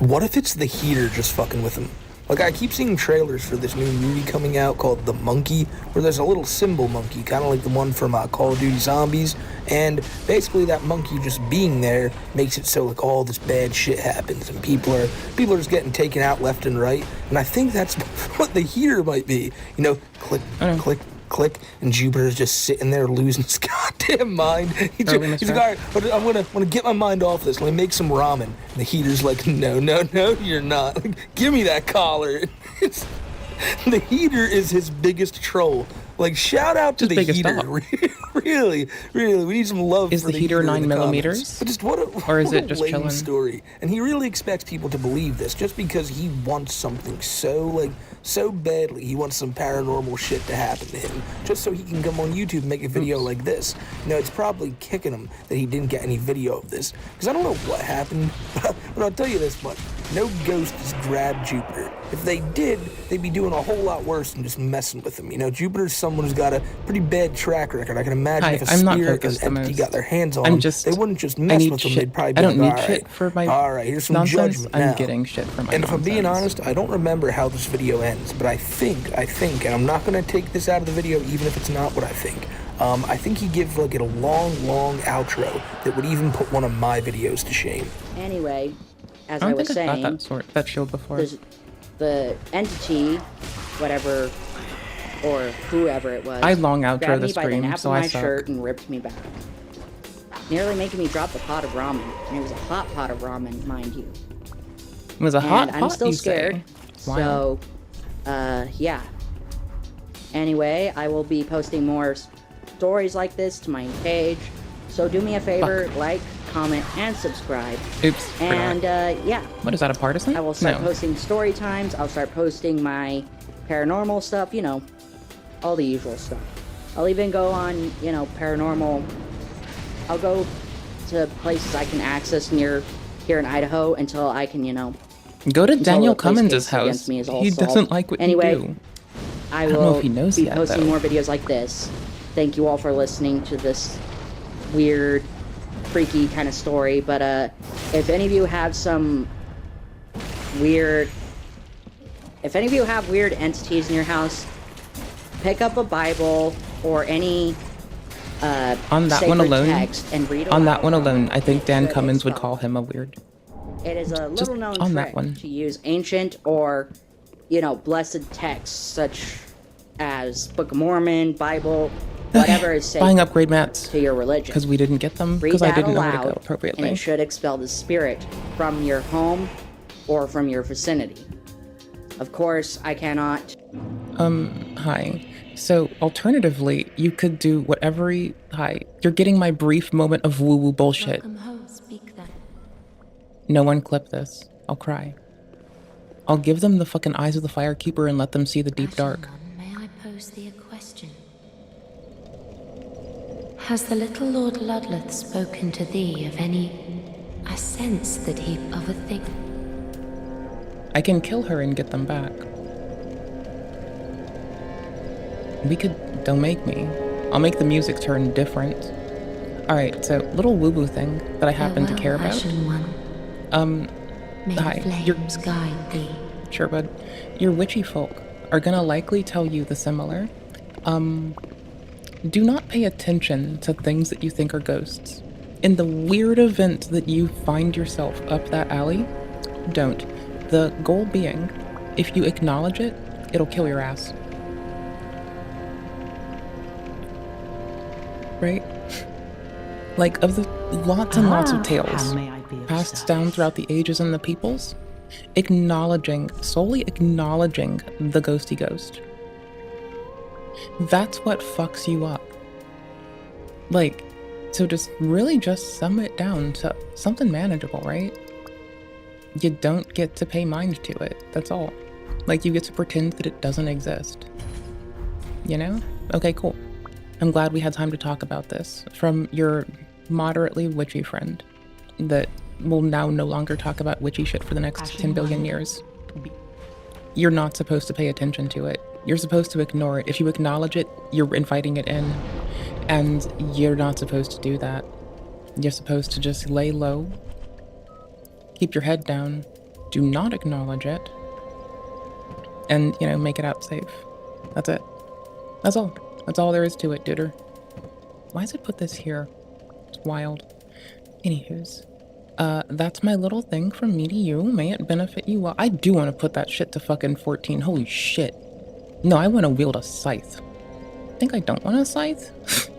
What if it's the heater just fucking with him? Like, I keep seeing trailers for this new movie coming out called The Monkey, where there's a little symbol monkey, kind of like the one from Call of Duty Zombies, and basically that monkey just being there makes it so, like, all this bad shit happens, and people are just getting taken out left and right, and I think that's what the heater might be. You know, click, click, click, and Jupiter's just sitting there losing his goddamn mind. He's like, all right, but I'm gonna get my mind off this. Let me make some ramen. And the heater's like, no, you're not. Like, give me that collar. The heater is his biggest troll. Like, shout out to the heater. Really, we need some love is for the heater 9 millimeters? But just what a or is it just lame chilling? Story. And he really expects people to believe this just because he wants something so badly. He wants some paranormal shit to happen to him just so he can come on YouTube and make a video like this. You know, it's probably kicking him that he didn't get any video of this, because I don't know what happened, but I'll tell you this much. No ghosts grabbed Jupiter. If they did, they'd be doing a whole lot worse than just messing with him. You know, Jupiter's someone who's got a pretty bad track record. I can imagine if a spirit and Empty got their hands on him, they wouldn't just mess with him. They'd probably be like, all right, here's some judgment now. I'm getting shit for my And if I'm being honest, I don't remember how this video ends, but I think, and I'm not going to take this out of the video even if it's not what I think. I think he gives like a long outro that would even put one of my videos to shame. Anyway, as I was saying, I got that shield before. The entity, whatever, or whoever it was, I long outro the stream, by the nap so of I my suck. shirt and ripped me back, nearly making me drop the pot of ramen. And it was a hot pot of ramen, mind you. It was a hot pot. I'm still you scared. Say. Wow. So, yeah. Anyway, I will be posting more stories like this to my page. So do me a favor, like, comment, and subscribe. Oops. And yeah. What is that, a partisan? I will start posting story times. I'll start posting my paranormal stuff, you know, all the usual stuff. I'll even go on, you know, paranormal. I'll go to places I can access here in Idaho until I can, you know. Go to Daniel Cummins' house. He doesn't like what you do. I will don't know if he knows be yet, posting though. more videos like this. Thank you all for listening to this weird, freaky kind of story. But if any of you have some weird, if any of you have weird entities in your house, pick up a Bible or any on that one alone, text and read on that aloud. one alone, I think Dan Cummins would call him a weird. It is a Just little known on trick that one. to use ancient or, you know, blessed texts such as Book of Mormon, Bible, whatever is Buying sacred upgrade mats to your religion. because we didn't get them Read because I that didn't know where to aloud, go and appropriately. it should expel the spirit from your home or from your vicinity. Of course, I cannot. Hi. So, alternatively, you could do whatever Hi. You're getting my brief moment of woo-woo bullshit. No one clip this. I'll cry. I'll give them the fucking eyes of the Firekeeper and let them see the deep dark. May I pose thee a question? Has the little Lord Ludleth spoken to thee of any... I sense that he of a thing... I can kill her and get them back. We could... Don't make me. I'll make the music turn different. Alright, so, little woo-woo thing that I happen to care about. May Hi. flames guide thee. Sure, bud. Your witchy folk are gonna likely tell you the similar. Do not pay attention to things that you think are ghosts. In the weird event that you find yourself up that alley, don't. The goal being, if you acknowledge it, it'll kill your ass. Right? Like, of the lots and lots of tales passed down throughout the ages and the peoples, solely acknowledging the ghosty ghost. That's what fucks you up. Like, so just sum it down to something manageable, right? You don't get to pay mind to it, that's all. Like, you get to pretend that it doesn't exist. You know? Okay, cool. I'm glad we had time to talk about this from your moderately witchy friend that will now no longer talk about witchy shit for the next 10 billion years. You're not supposed to pay attention to it. You're supposed to ignore it. If you acknowledge it, you're inviting it in. And you're not supposed to do that. You're supposed to just lay low, keep your head down, do not acknowledge it, and, you know, make it out safe. That's it. That's all. That's all there is to it, duder. Why does it put this here? It's wild. Anywho's. That's my little thing from me to you. May it benefit you well. I do want to put that shit to fucking 14. Holy shit. No, I want to wield a scythe. Think I don't want a scythe?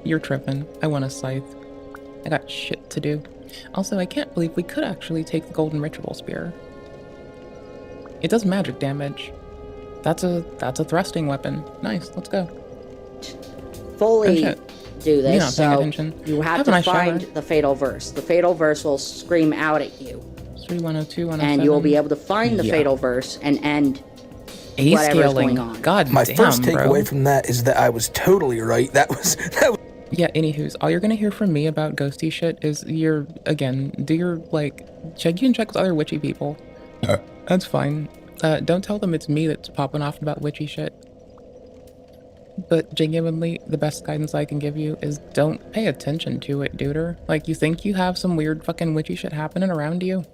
You're tripping. I want a scythe. I got shit to do. Also, I can't believe we could actually take the golden ritual spear. It does magic damage. That's a thrusting weapon. Nice, let's go. Fully do this, You're not paying so attention. you have Have a to nice find shower. the fatal verse. The fatal verse will scream out at you. 3102, 107. And you will be able to find the fatal verse and end whatever's going on. God My damn, first bro. takeaway from that is that I was totally right. That was Yeah, anywho's, all you're gonna hear from me about ghosty shit is do your, check with other witchy people. That's fine. Don't tell them it's me that's popping off about witchy shit. But genuinely, the best guidance I can give you is don't pay attention to it, duder. Like, you think you have some weird fucking witchy shit happening around you?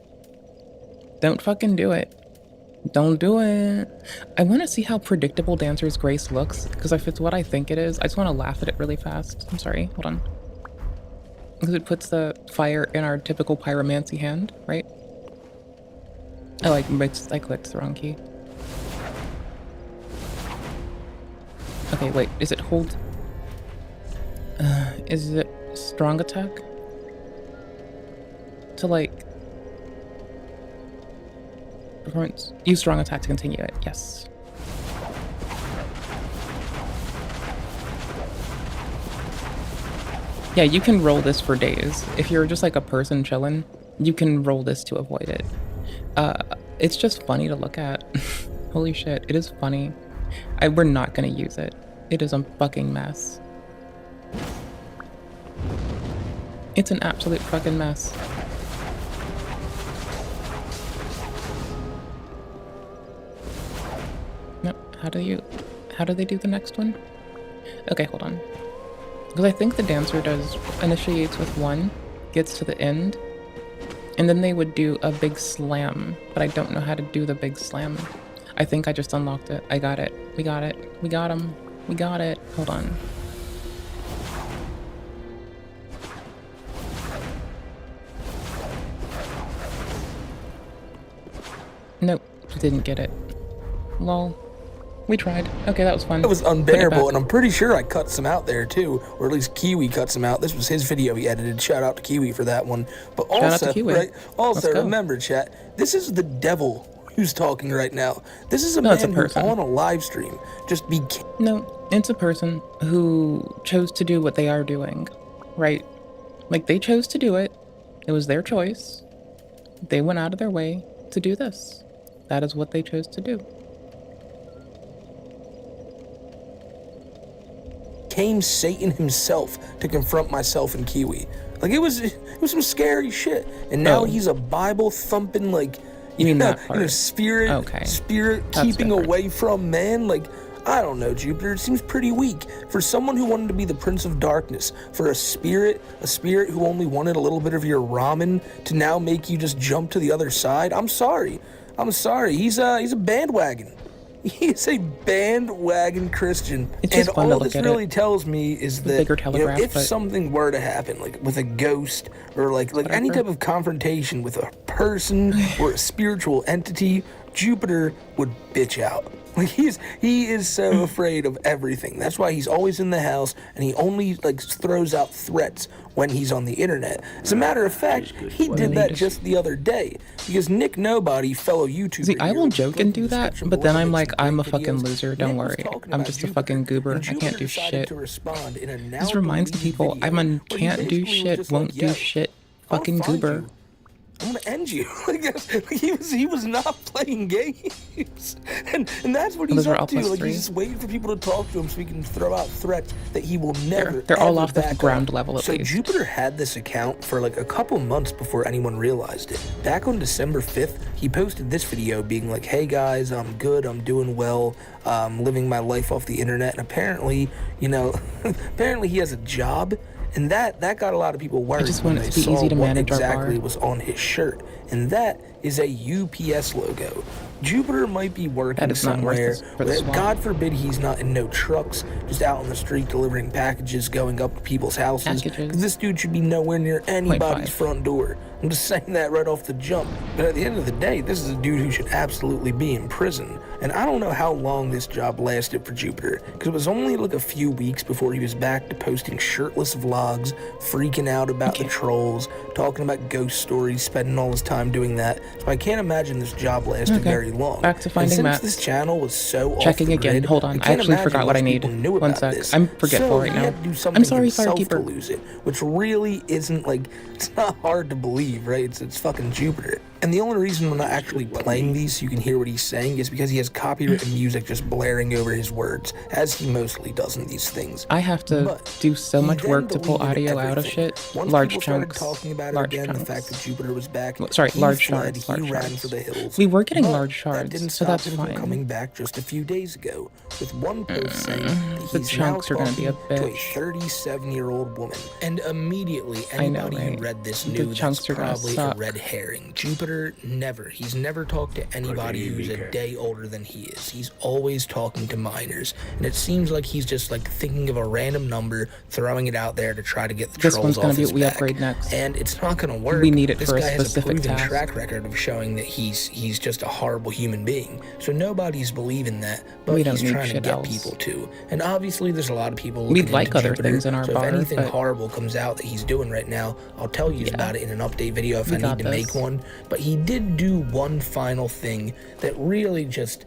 Don't fucking do it. Don't do it. I want to see how predictable Dancer's Grace looks, because if it's what I think it is, I just want to laugh at it really fast. I'm sorry, hold on. Because it puts the fire in our typical pyromancy hand, right? I clicked the wrong key. Okay, wait, is it hold? Is it strong attack? To performance. Use strong attack to continue it, yes. Yeah, you can roll this for days. If you're just like a person chilling, you can roll this to avoid it. It's just funny to look at. Holy shit, it is funny. We're not gonna use it. It is a fucking mess. It's an absolute fucking mess. Nope. How do they do the next one? Okay, hold on. Because I think the dancer initiates with 1, gets to the end, and then they would do a big slam, but I don't know how to do the big slam. I think I just unlocked it. I got it. We got it. We got him. We got it. Hold on. Nope. Didn't get it. Lol. We tried. Okay, that was fun. It was unbearable, and I'm pretty sure I cut some out there too, or at least Kiwi cut some out. This was his video he edited. Shout out to Kiwi for that one. But also, right? Also, remember, chat. This is the devil who's talking right now. This is a man who's on a live stream. Just be. No, it's a person who chose to do what they are doing, right? Like they chose to do it. It was their choice. They went out of their way to do this. That is what they chose to do. Came Satan himself to confront myself and Kiwi. Like it was some scary shit. And now he's a Bible thumping, like spirit keeping away from man. Like I don't know, Jupiter. It seems pretty weak for someone who wanted to be the Prince of Darkness. For a spirit who only wanted a little bit of your ramen to now make you just jump to the other side. I'm sorry. He's a bandwagon. He's a bandwagon Christian. And all this really tells me is that if something were to happen, like with a ghost or like any type of confrontation with a person or a spiritual entity, Jupiter would bitch out. Like he is so afraid of everything. That's why he's always in the house, and he only like throws out threats when he's on the internet. As a matter of fact, he did that just the other day because Nick Nobody, fellow YouTuber. See, I will joke and do that, but then I'm like, I'm a fucking loser. Don't worry, I'm just a fucking goober. I can't do shit. This reminds people I'm a can't do shit, won't do shit, fucking goober. I'm gonna end you. He was not playing games, and that's what he's up to. Like he's just waiting for people to talk to him so he can throw out threats that he will never. They're all off the ground level at least. So Jupiter had this account for like a couple months before anyone realized it. Back on December 5th, he posted this video being like, "Hey guys, I'm good. I'm doing well. Living my life off the internet." And apparently, apparently he has a job. And that got a lot of people worried when they saw what exactly was on his shirt. And that is a UPS logo. Jupiter might be working somewhere. God forbid he's not in no trucks, just out on the street delivering packages, going up to people's houses. Because this dude should be nowhere near anybody's front door. I'm just saying that right off the jump. But at the end of the day, this is a dude who should absolutely be in prison. And I don't know how long this job lasted for Jupiter, because it was only like a few weeks before he was back to posting shirtless vlogs, freaking out about the trolls, talking about ghost stories, spending all his time doing that. So I can't imagine this job lasted very long. Back to finding Matt. This channel was so checking off the again. grid, Hold on, I actually forgot what I need. One sec. I'm forgetful right now. I'm sorry, Firekeeper. To lose it, which really isn't like, it's not hard to believe, right? It's fucking Jupiter. And the only reason I'm not actually playing these so you can hear what he's saying is because he has copyrighted music just blaring over his words, as he mostly does in these things. I have to do so much work to pull audio out of shit. Large chunks. Talking about it again, the fact that Jupiter was back. Sorry, large shards. He ran for the hills. We were getting large shards, that didn't so stop that's him fine. From coming back just a few days ago with one post saying that he's now talking to a 37-year-old woman. And immediately, anybody who read this knew that's probably a red herring. Jupiter he's never talked to anybody who's a day older than he is. He's always talking to minors. And it seems like he's just like thinking of a random number, throwing it out there to try to get the trolls off his back. This one's gonna be what we upgrade next. And it's not gonna work. We need it this for a guy specific has a proven task. track record of showing that he's just a horrible human being. So nobody's believing that, but he's trying to get people to. And obviously there's a lot of people looking We'd like into other Jupiter, things in our so bar, if anything but horrible comes out that he's doing right now, I'll tell you about it in an update video if I need to make one. But he did do one final thing that really just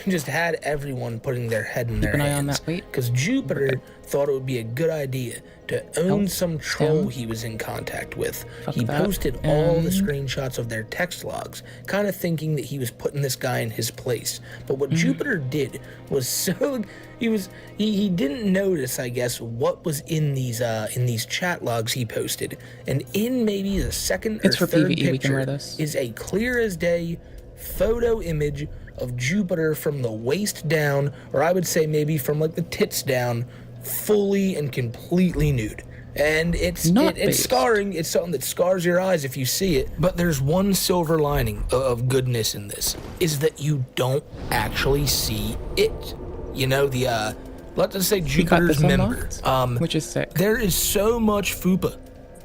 just had everyone putting their head in their Keep an eye on hands. that weight. Because Jupiter thought it would be a good idea to own some troll he was in contact with. He posted all the screenshots of their text logs, kind of thinking that he was putting this guy in his place. But what Jupiter did was he didn't notice, I guess, what was in these chat logs he posted. And in maybe the second or third PvE, we can wear picture this. is a clear as day photo image of Jupiter from the waist down, or I would say maybe from like the tits down, fully and completely nude. And it's scarring. It's something that scars your eyes if you see it. But there's one silver lining of goodness in this, is that you don't actually see it. You know, the let's just say Jupiter's member. Which is sick. There is so much fupa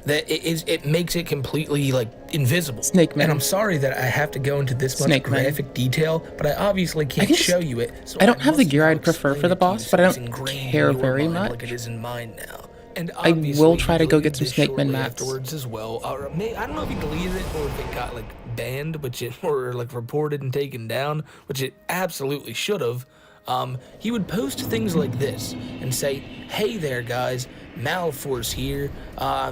that it makes it completely like invisible. Snake Man. And I'm sorry that I have to go into this much graphic detail, but I obviously can't show you it. So I don't have the gear I'd prefer for the boss, but I don't care very much. Like it is in mine now. And I will try to go get some Snake Man mats. Afterwards as well. I don't know if he deleted it or if it got like banned, or like reported and taken down, which it absolutely should have. He would post things like this and say, "Hey there, guys. Malforce here.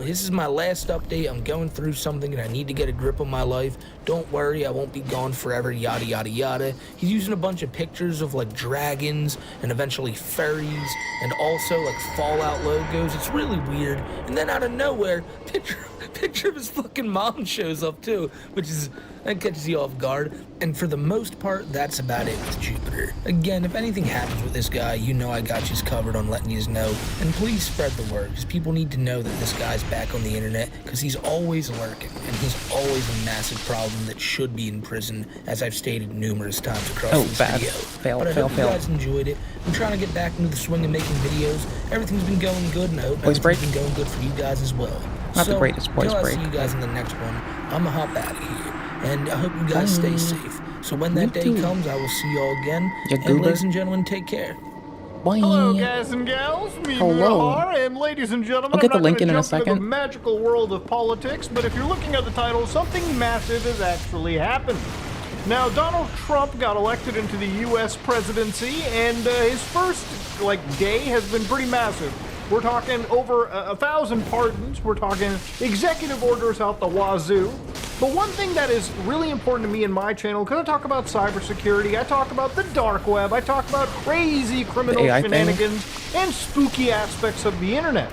This is my last update. I'm going through something and I need to get a grip on my life. Don't worry, I won't be gone forever, yada, yada, yada." He's using a bunch of pictures of like dragons and eventually fairies and also like Fallout logos. It's really weird. And then out of nowhere, picture of his fucking mom shows up too, that catches you off guard. And for the most part, that's about it with Jupiter. Again, if anything happens with this guy, you know I got you covered on letting you know. And please spread the word, because people need to know that this guy's back on the internet, because he's always lurking, and he's always a massive problem that should be in prison, as I've stated numerous times across this video. But I hope you guys enjoyed it. I'm trying to get back into the swing of making videos. Everything's been going good, and I hope everything's been going good for you guys as well. Not the greatest voice break. Until I see you guys in the next one, I'm gonna hop out of here. And I hope you guys stay safe. So when that day comes, I will see you all again. And ladies and gentlemen, take care. Hello, guys and gals. Me, Muhar, and ladies and gentlemen, I'll get the I'm not link gonna in a jump into second. the magical world of politics, but if you're looking at the title, something massive has actually happened. Now, Donald Trump got elected into the U.S. presidency, and his first day has been pretty massive. We're talking over 1,000 pardons. We're talking executive orders out the wazoo. But one thing that is really important to me in my channel, because I talk about cybersecurity, I talk about the dark web, I talk about crazy criminal shenanigans and spooky aspects of the internet.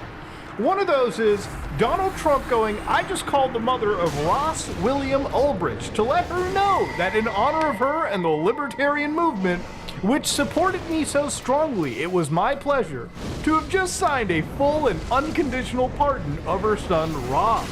One of those is Donald Trump going, "I just called the mother of Ross William Ulbricht to let her know that in honor of her and the libertarian movement, which supported me so strongly, it was my pleasure to have just signed a full and unconditional pardon of her son Ross."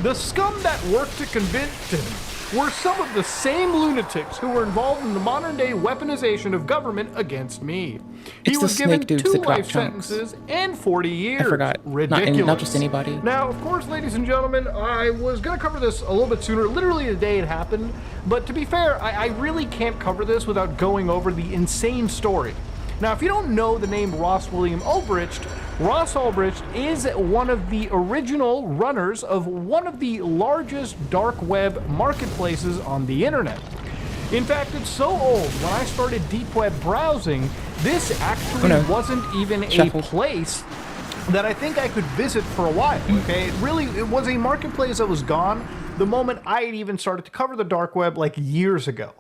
The scum that worked to convict him were some of the same lunatics who were involved in the modern-day weaponization of government against me. He was given 2 life sentences and 40 years. I forgot. Ridiculous. Not just anybody. Now, of course, ladies and gentlemen, I was going to cover this a little bit sooner, literally the day it happened. But to be fair, I really can't cover this without going over the insane story. Now, if you don't know the name Ross William Ulbricht, Ross Ulbricht is one of the original runners of one of the largest dark web marketplaces on the internet. In fact, it's so old, when I started deep web browsing, this actually wasn't even a place that I think I could visit for a while, okay? It was a marketplace that was gone the moment I had even started to cover the dark web years ago.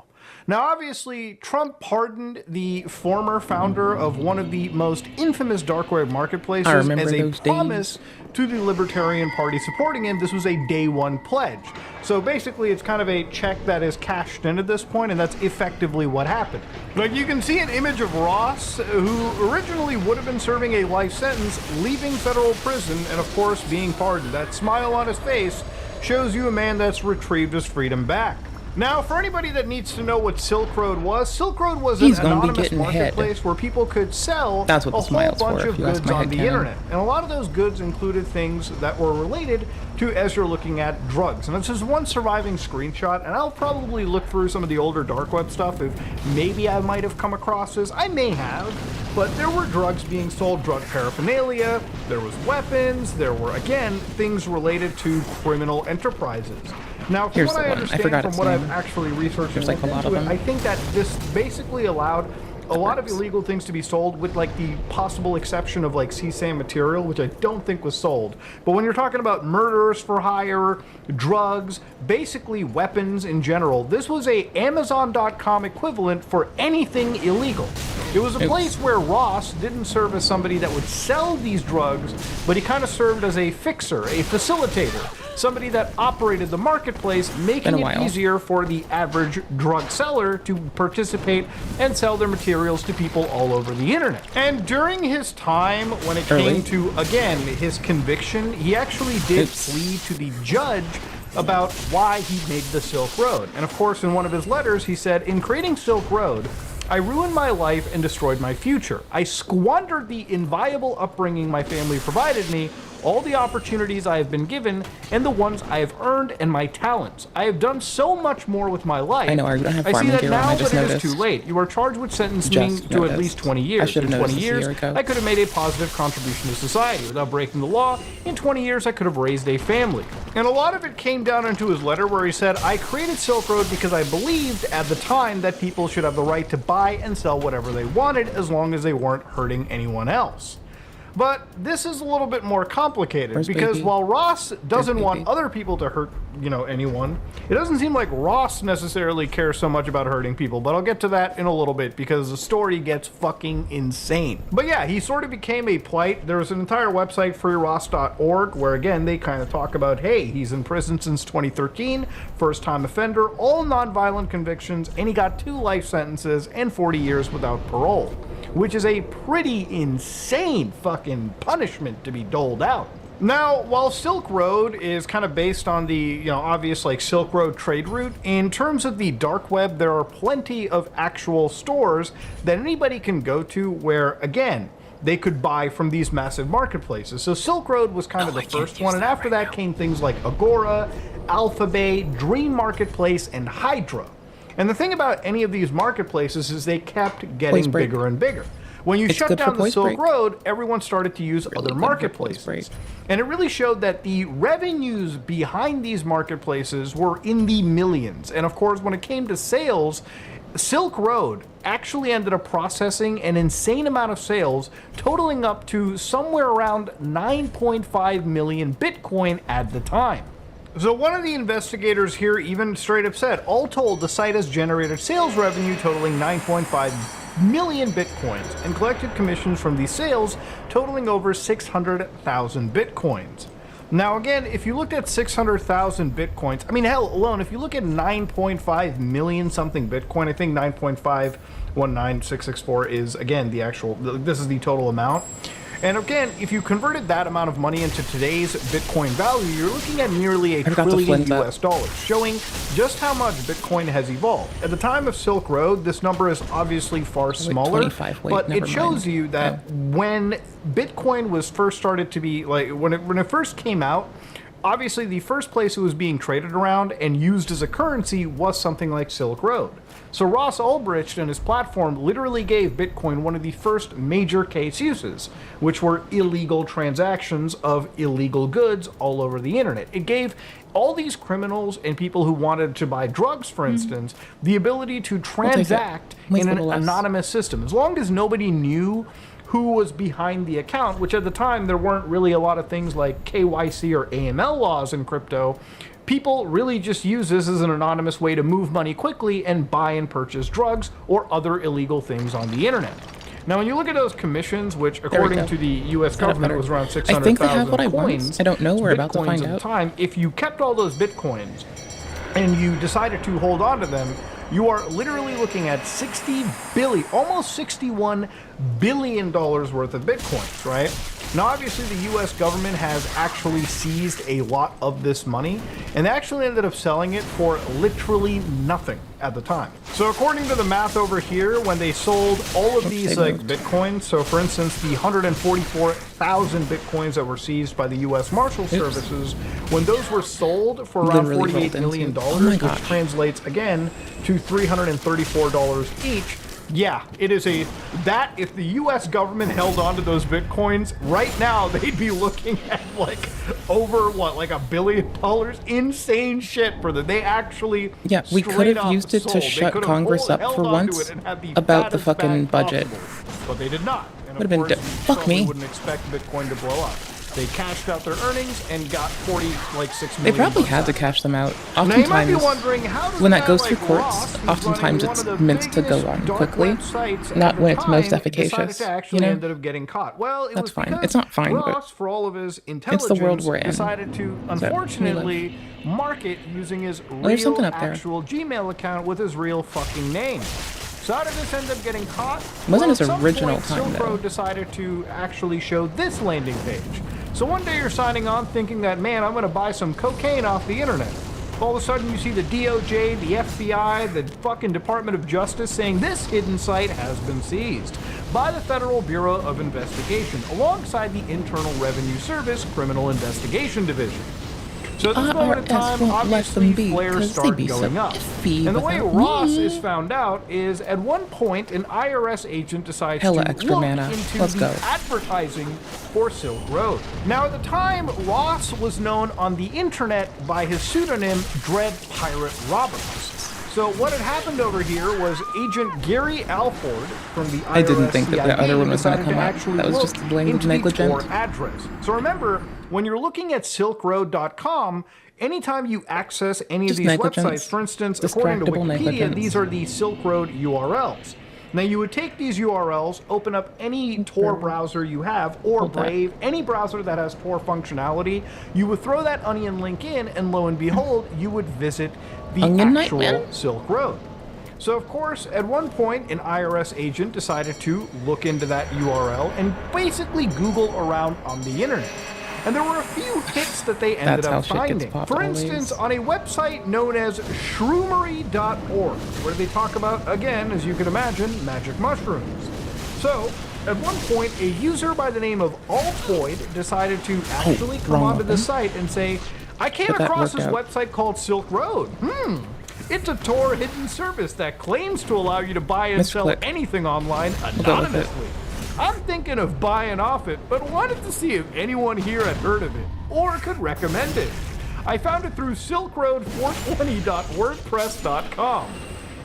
Now, obviously, Trump pardoned the former founder of one of the most infamous dark web marketplaces as a promise to the Libertarian Party supporting him. This was a day one pledge. So basically, it's kind of a check that is cashed in at this point, and that's effectively what happened. You can see an image of Ross, who originally would have been serving a life sentence, leaving federal prison, and of course, being pardoned. That smile on his face shows you a man that's retrieved his freedom back. Now, for anybody that needs to know what Silk Road was an anonymous marketplace where people could sell a whole bunch of goods on the internet. And a lot of those goods included things that were related to, as you're looking at, drugs. And this is one surviving screenshot, and I'll probably look through some of the older dark web stuff if maybe I might have come across this. I may have, but there were drugs being sold, drug paraphernalia, there was weapons, there were, again, things related to criminal enterprises. Now, from what I understand, from what I've actually researched and looked into it, I think that this basically allowed a lot of illegal things to be sold, with like the possible exception of like CSAM material, which I don't think was sold. But when you're talking about murderers for hire, drugs, basically weapons in general, this was a Amazon.com equivalent for anything illegal. It was a place where Ross didn't serve as somebody that would sell these drugs, but he kind of served as a fixer, a facilitator, somebody that operated the marketplace, making it easier for the average drug seller to participate and sell their materials to people all over the internet. And during his time, when it came to, again, his conviction, he actually did plead to the judge about why he made the Silk Road. And of course, in one of his letters, he said, "In creating Silk Road, I ruined my life and destroyed my future. I squandered the inviolable upbringing my family provided me, all the opportunities I have been given, and the ones I have earned, and my talents. I have done so much more with my life. I know, I don't have I see that gear now, on, but it is too late. You are charged with sentencing me to at least 20 years. In 20 years, I could have made a positive contribution to society without breaking the law. In 20 years, I could have raised a family." And a lot of it came down into his letter where he said, "I created Silk Road because I believed at the time that people should have the right to buy and sell whatever they wanted as long as they weren't hurting anyone else." But this is a little bit more complicated because while Ross doesn't want other people to hurt, anyone, it doesn't seem like Ross necessarily cares so much about hurting people, but I'll get to that in a little bit because the story gets fucking insane. But yeah, he sort of became a plight. There's an entire website, freeross.org, where again, they kind of talk about, hey, he's in prison since 2013, first-time offender, all non-violent convictions, and he got 2 life sentences and 40 years without parole, which is a pretty insane fucking punishment to be doled out. Now, while Silk Road is kind of based on the, obvious like Silk Road trade route, in terms of the dark web, there are plenty of actual stores that anybody can go to where, again, they could buy from these massive marketplaces. So Silk Road was kind of the first one, and after that came things like Agora, Alphabay, Dream Marketplace, and Hydra. And the thing about any of these marketplaces is they kept getting bigger and bigger. When you shut down the Silk Road, everyone started to use other marketplaces. And it really showed that the revenues behind these marketplaces were in the millions. And of course, when it came to sales, Silk Road actually ended up processing an insane amount of sales, totaling up to somewhere around 9.5 million Bitcoin at the time. So one of the investigators here even straight up said, all told, the site has generated sales revenue totaling 9.5 million Bitcoins and collected commissions from these sales totaling over 600,000 Bitcoins. Now again, if you looked at 600,000 Bitcoins, I mean, hell, alone, if you look at 9.5 million something Bitcoin, I think 9.519664 is, again, the actual, this is the total amount. And again, if you converted that amount of money into today's Bitcoin value, you're looking at nearly $1 trillion US, showing just how much Bitcoin has evolved. At the time of Silk Road, this number is obviously far smaller, but it shows you that when Bitcoin was first started to be, like, when it first came out, obviously the first place it was being traded around and used as a currency was something like Silk Road. So Ross Ulbricht and his platform literally gave Bitcoin one of the first major case uses, which were illegal transactions of illegal goods all over the internet. It gave all these criminals and people who wanted to buy drugs, for instance, the ability to transact in an anonymous system. As long as nobody knew who was behind the account, which at the time there weren't really a lot of things like KYC or AML laws in crypto, people really just use this as an anonymous way to move money quickly and buy and purchase drugs or other illegal things on the internet. Now, when you look at those commissions, which according to the U.S. government was around 600,000 coins, I don't know. We're about to find at out. The time, if you kept all those Bitcoins and you decided to hold on to them, you are literally looking at $60 billion, almost $61 billion worth of Bitcoins, right? Now, obviously, the U.S. government has actually seized a lot of this money, and they actually ended up selling it for literally nothing at the time. So according to the math over here, when they sold all of these Bitcoins, so for instance, the 144,000 Bitcoins that were seized by the U.S. Marshal Services, when those were sold for around $48 million, which translates again to $334 each, Yeah, it is that if the U.S. government held onto those bitcoins right now, they'd be looking at like over what, like $1 billion? Insane shit for them. They actually we could have used it to shut Congress up for once about the fucking budget. But they did not. Would have been fuck me. Wouldn't expect Bitcoin to blow up. They cashed out their earnings and got 6 million. They probably had to cash them out. Oftentimes, when that goes through courts, oftentimes it's meant to go on quickly, not when it's most efficacious. You know? Ended up getting caught. Well, that's fine. It's not fine, Ross, but for all of his intelligence, it's the world we're in. Decided to, unfortunately, market using his real actual Gmail account with his real fucking name. So how did this end up getting caught? Wasn't his original time, Silk Road decided to actually show this landing page. So one day you're signing on thinking that, man, I'm going to buy some cocaine off the internet. All of a sudden you see the DOJ, the FBI, the fucking Department of Justice saying this hidden site has been seized by the Federal Bureau of Investigation alongside the Internal Revenue Service Criminal Investigation Division. So at this moment in time, obviously flares start going up. And the way Ross is found out is at one point an IRS agent decides to look into the advertising for Silk Road. Now at the time, Ross was known on the internet by his pseudonym Dread Pirate Roberts. So what had happened over here was Agent Gary Alford from the IRS I didn't think that the other one was going to come out. That was just blamed negligent. Address. So remember, when you're looking at silkroad.com, anytime you access any of these websites, for instance, according to Wikipedia, these are the Silk Road URLs. Now you would take these URLs, open up any Tor browser you have, or Brave, any browser that has Tor functionality, you would throw that onion link in, and lo and behold, you would visit the actual Silk Road. So of course, at one point, an IRS agent decided to look into that URL and basically Google around on the internet. And there were a few hits that they ended up finding. For instance, on a website known as shroomery.org, where they talk about, again, as you can imagine, magic mushrooms. So, at one point, a user by the name of Altoid decided to actually come onto the site and say, I came across this website called Silk Road. It's a Tor hidden service that claims to allow you to buy and sell anything online anonymously. I'm thinking of buying off it, but wanted to see if anyone here had heard of it, or could recommend it. I found it through silkroad420.wordpress.com.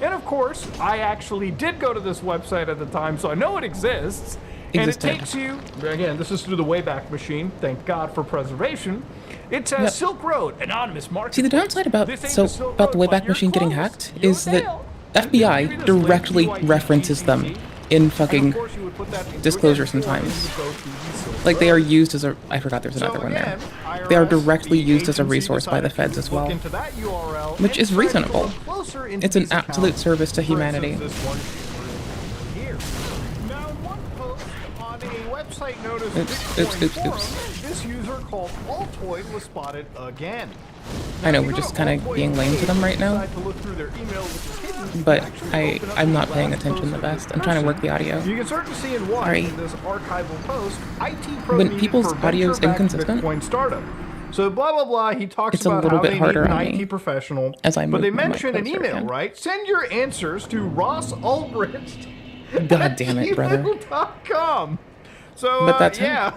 And of course, I actually did go to this website at the time, so I know it exists. And it takes you, again, this is through the Wayback Machine, thank God for preservation. It says Silk Road, anonymous market. See, the downside about the Wayback Machine getting hacked is that FBI directly references them in fucking disclosure sometimes. Like, they are used as a... I forgot there's another one there. They are directly used as a resource by the feds as well. Which is reasonable. It's an absolute service to humanity. Oops. This user called Altoid was spotted again. I know, we're just kind of being lame to them right now. But I'm not paying attention the best. I'm trying to work the audio. You can start to see in one in this archival post, IT Pro when people's audio is inconsistent. Bitcoin startup. So blah blah blah. He talks about how they need an IT professiontal. But they mention an email, right? Send your answers to Ross Ulbricht. God damn it, brother. .com. So yeah.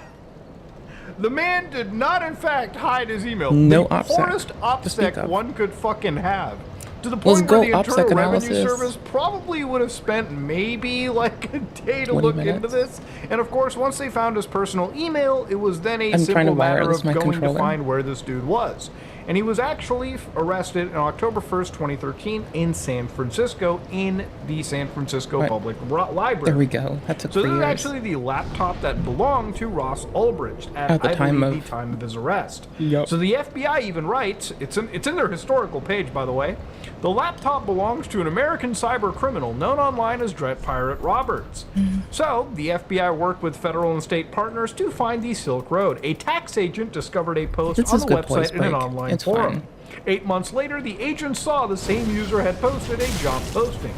The man did not, in fact, hide his email. No the poorest OPSEC one could fucking have. To the Let's point go, where the Internal analysis. Revenue Service probably would have spent maybe like a day to look into this. And of course, once they found his personal email, it was then a simple matter of going to find where this dude was. And he was actually arrested on October 1st, 2013 in San Francisco, in the San Francisco Public Library. There we go. That took 3 years. So this is actually the laptop that belonged to Ross Ulbricht at the time of his arrest. So the FBI even writes, it's in their historical page, by the way, the laptop belongs to an American cyber criminal known online as Dread Pirate Roberts. So the FBI worked with federal and state partners to find the Silk Road. A tax agent discovered a post on the website in an online forum. 8 months later, the agent saw the same user had posted a job posting.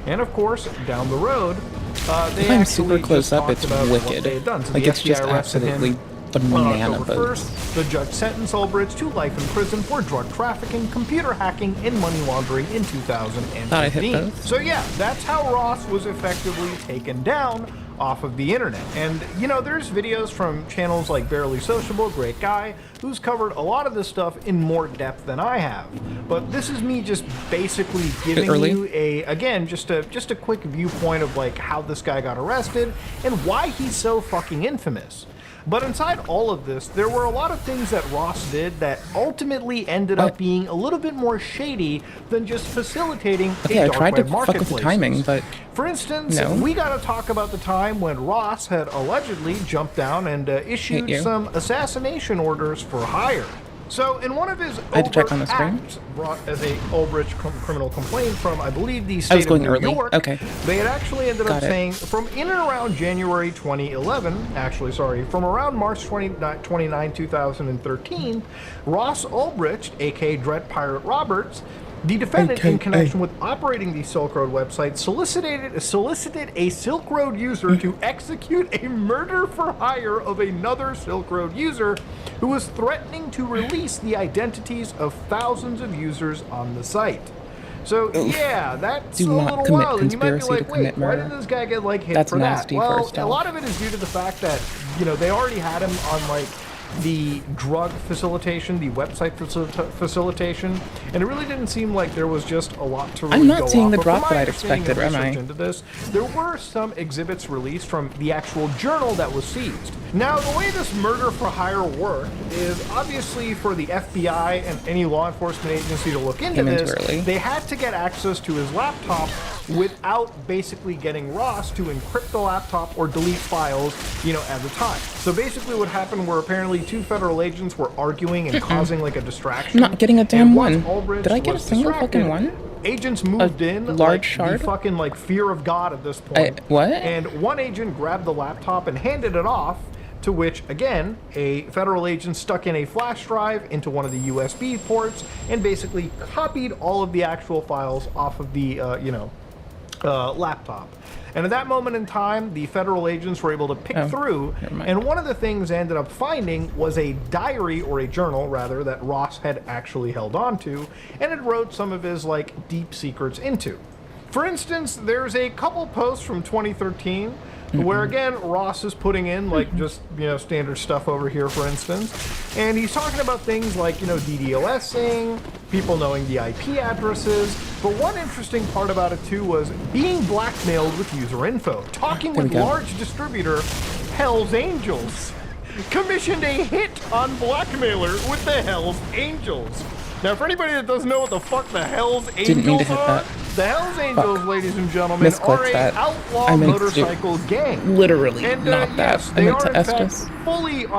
And of course, down the road, they if I'm super close up, it's wicked. Like, it's just absolutely Banana October boats. 1st, the judge sentenced Ulbricht to life in prison for drug trafficking, computer hacking, and money laundering in 2015. Thought I hit both. So yeah, that's how Ross was effectively taken down off of the internet. And you know, there's videos from channels like Barely Sociable, great guy, who's covered a lot of this stuff in more depth than I have. But this is me just basically giving you just a quick viewpoint of like how this guy got arrested and why he's so fucking infamous. But inside all of this, there were a lot of things that Ross did that ultimately ended up being a little bit more shady than just facilitating a dark web marketplace. Fuck with the timing, but for instance, we got to talk about the time when Ross had allegedly jumped down and issued some assassination orders for hire. So in one of his overt acts brought as a Ulbricht criminal complaint from, I believe, the state of New York, they had actually ended up saying from in and around January 2011, from around March 29, 2013, Ross Ulbricht, aka Dread Pirate Roberts, the defendant, in connection with operating the Silk Road website, solicited a Silk Road user to execute a murder for hire of another Silk Road user who was threatening to release the identities of thousands of users on the site. So yeah, that's a little wild, and you might be like, wait, why did this guy get like hit for that? Well, a lot of it is due to the fact that, you know, they already had him on like the drug facilitation, the website facilitation, and it really didn't seem like there was just a lot to really I'm not go seeing off. the But drop from that my I'd expected, am I? into this, there were some exhibits released from the actual journal that was seized. Now, the way this murder for hire worked is obviously for the FBI and any law enforcement agency to look into this, they had to get access to his laptop without basically getting Ross to encrypt the laptop or delete files, you know, at the time. So basically what happened were apparently two federal agents were arguing and causing like a distraction. I'm not getting a damn one. Ulbricht Did I get a single fucking one? Agents moved in, large like, shard? the fucking like fear of God at this point. What? And one agent grabbed the laptop and handed it off, to which, again, a federal agent stuck in a flash drive into one of the USB ports and basically copied all of the actual files off of the, laptop. And at that moment in time, the federal agents were able to pick through, and one of the things they ended up finding was a diary, or a journal rather, that Ross had actually held on to, and it wrote some of his like deep secrets into. For instance, there's a couple posts from 2013 where again Ross is putting in like just, you know, standard stuff over here, for instance, and he's talking about things like, you know, DDoSing, people knowing the IP addresses. But one interesting part about it too was being blackmailed with user info. Talking with large distributor Hell's Angels. Commissioned a hit on blackmailer with the Hell's Angels. Now, for anybody that doesn't know what the fuck the Hell's Angels are, the Hell's Angels, ladies and gentlemen, are an outlaw motorcycle gang. Literally, and, not that. yes, I they meant are to in fact Estes. fully on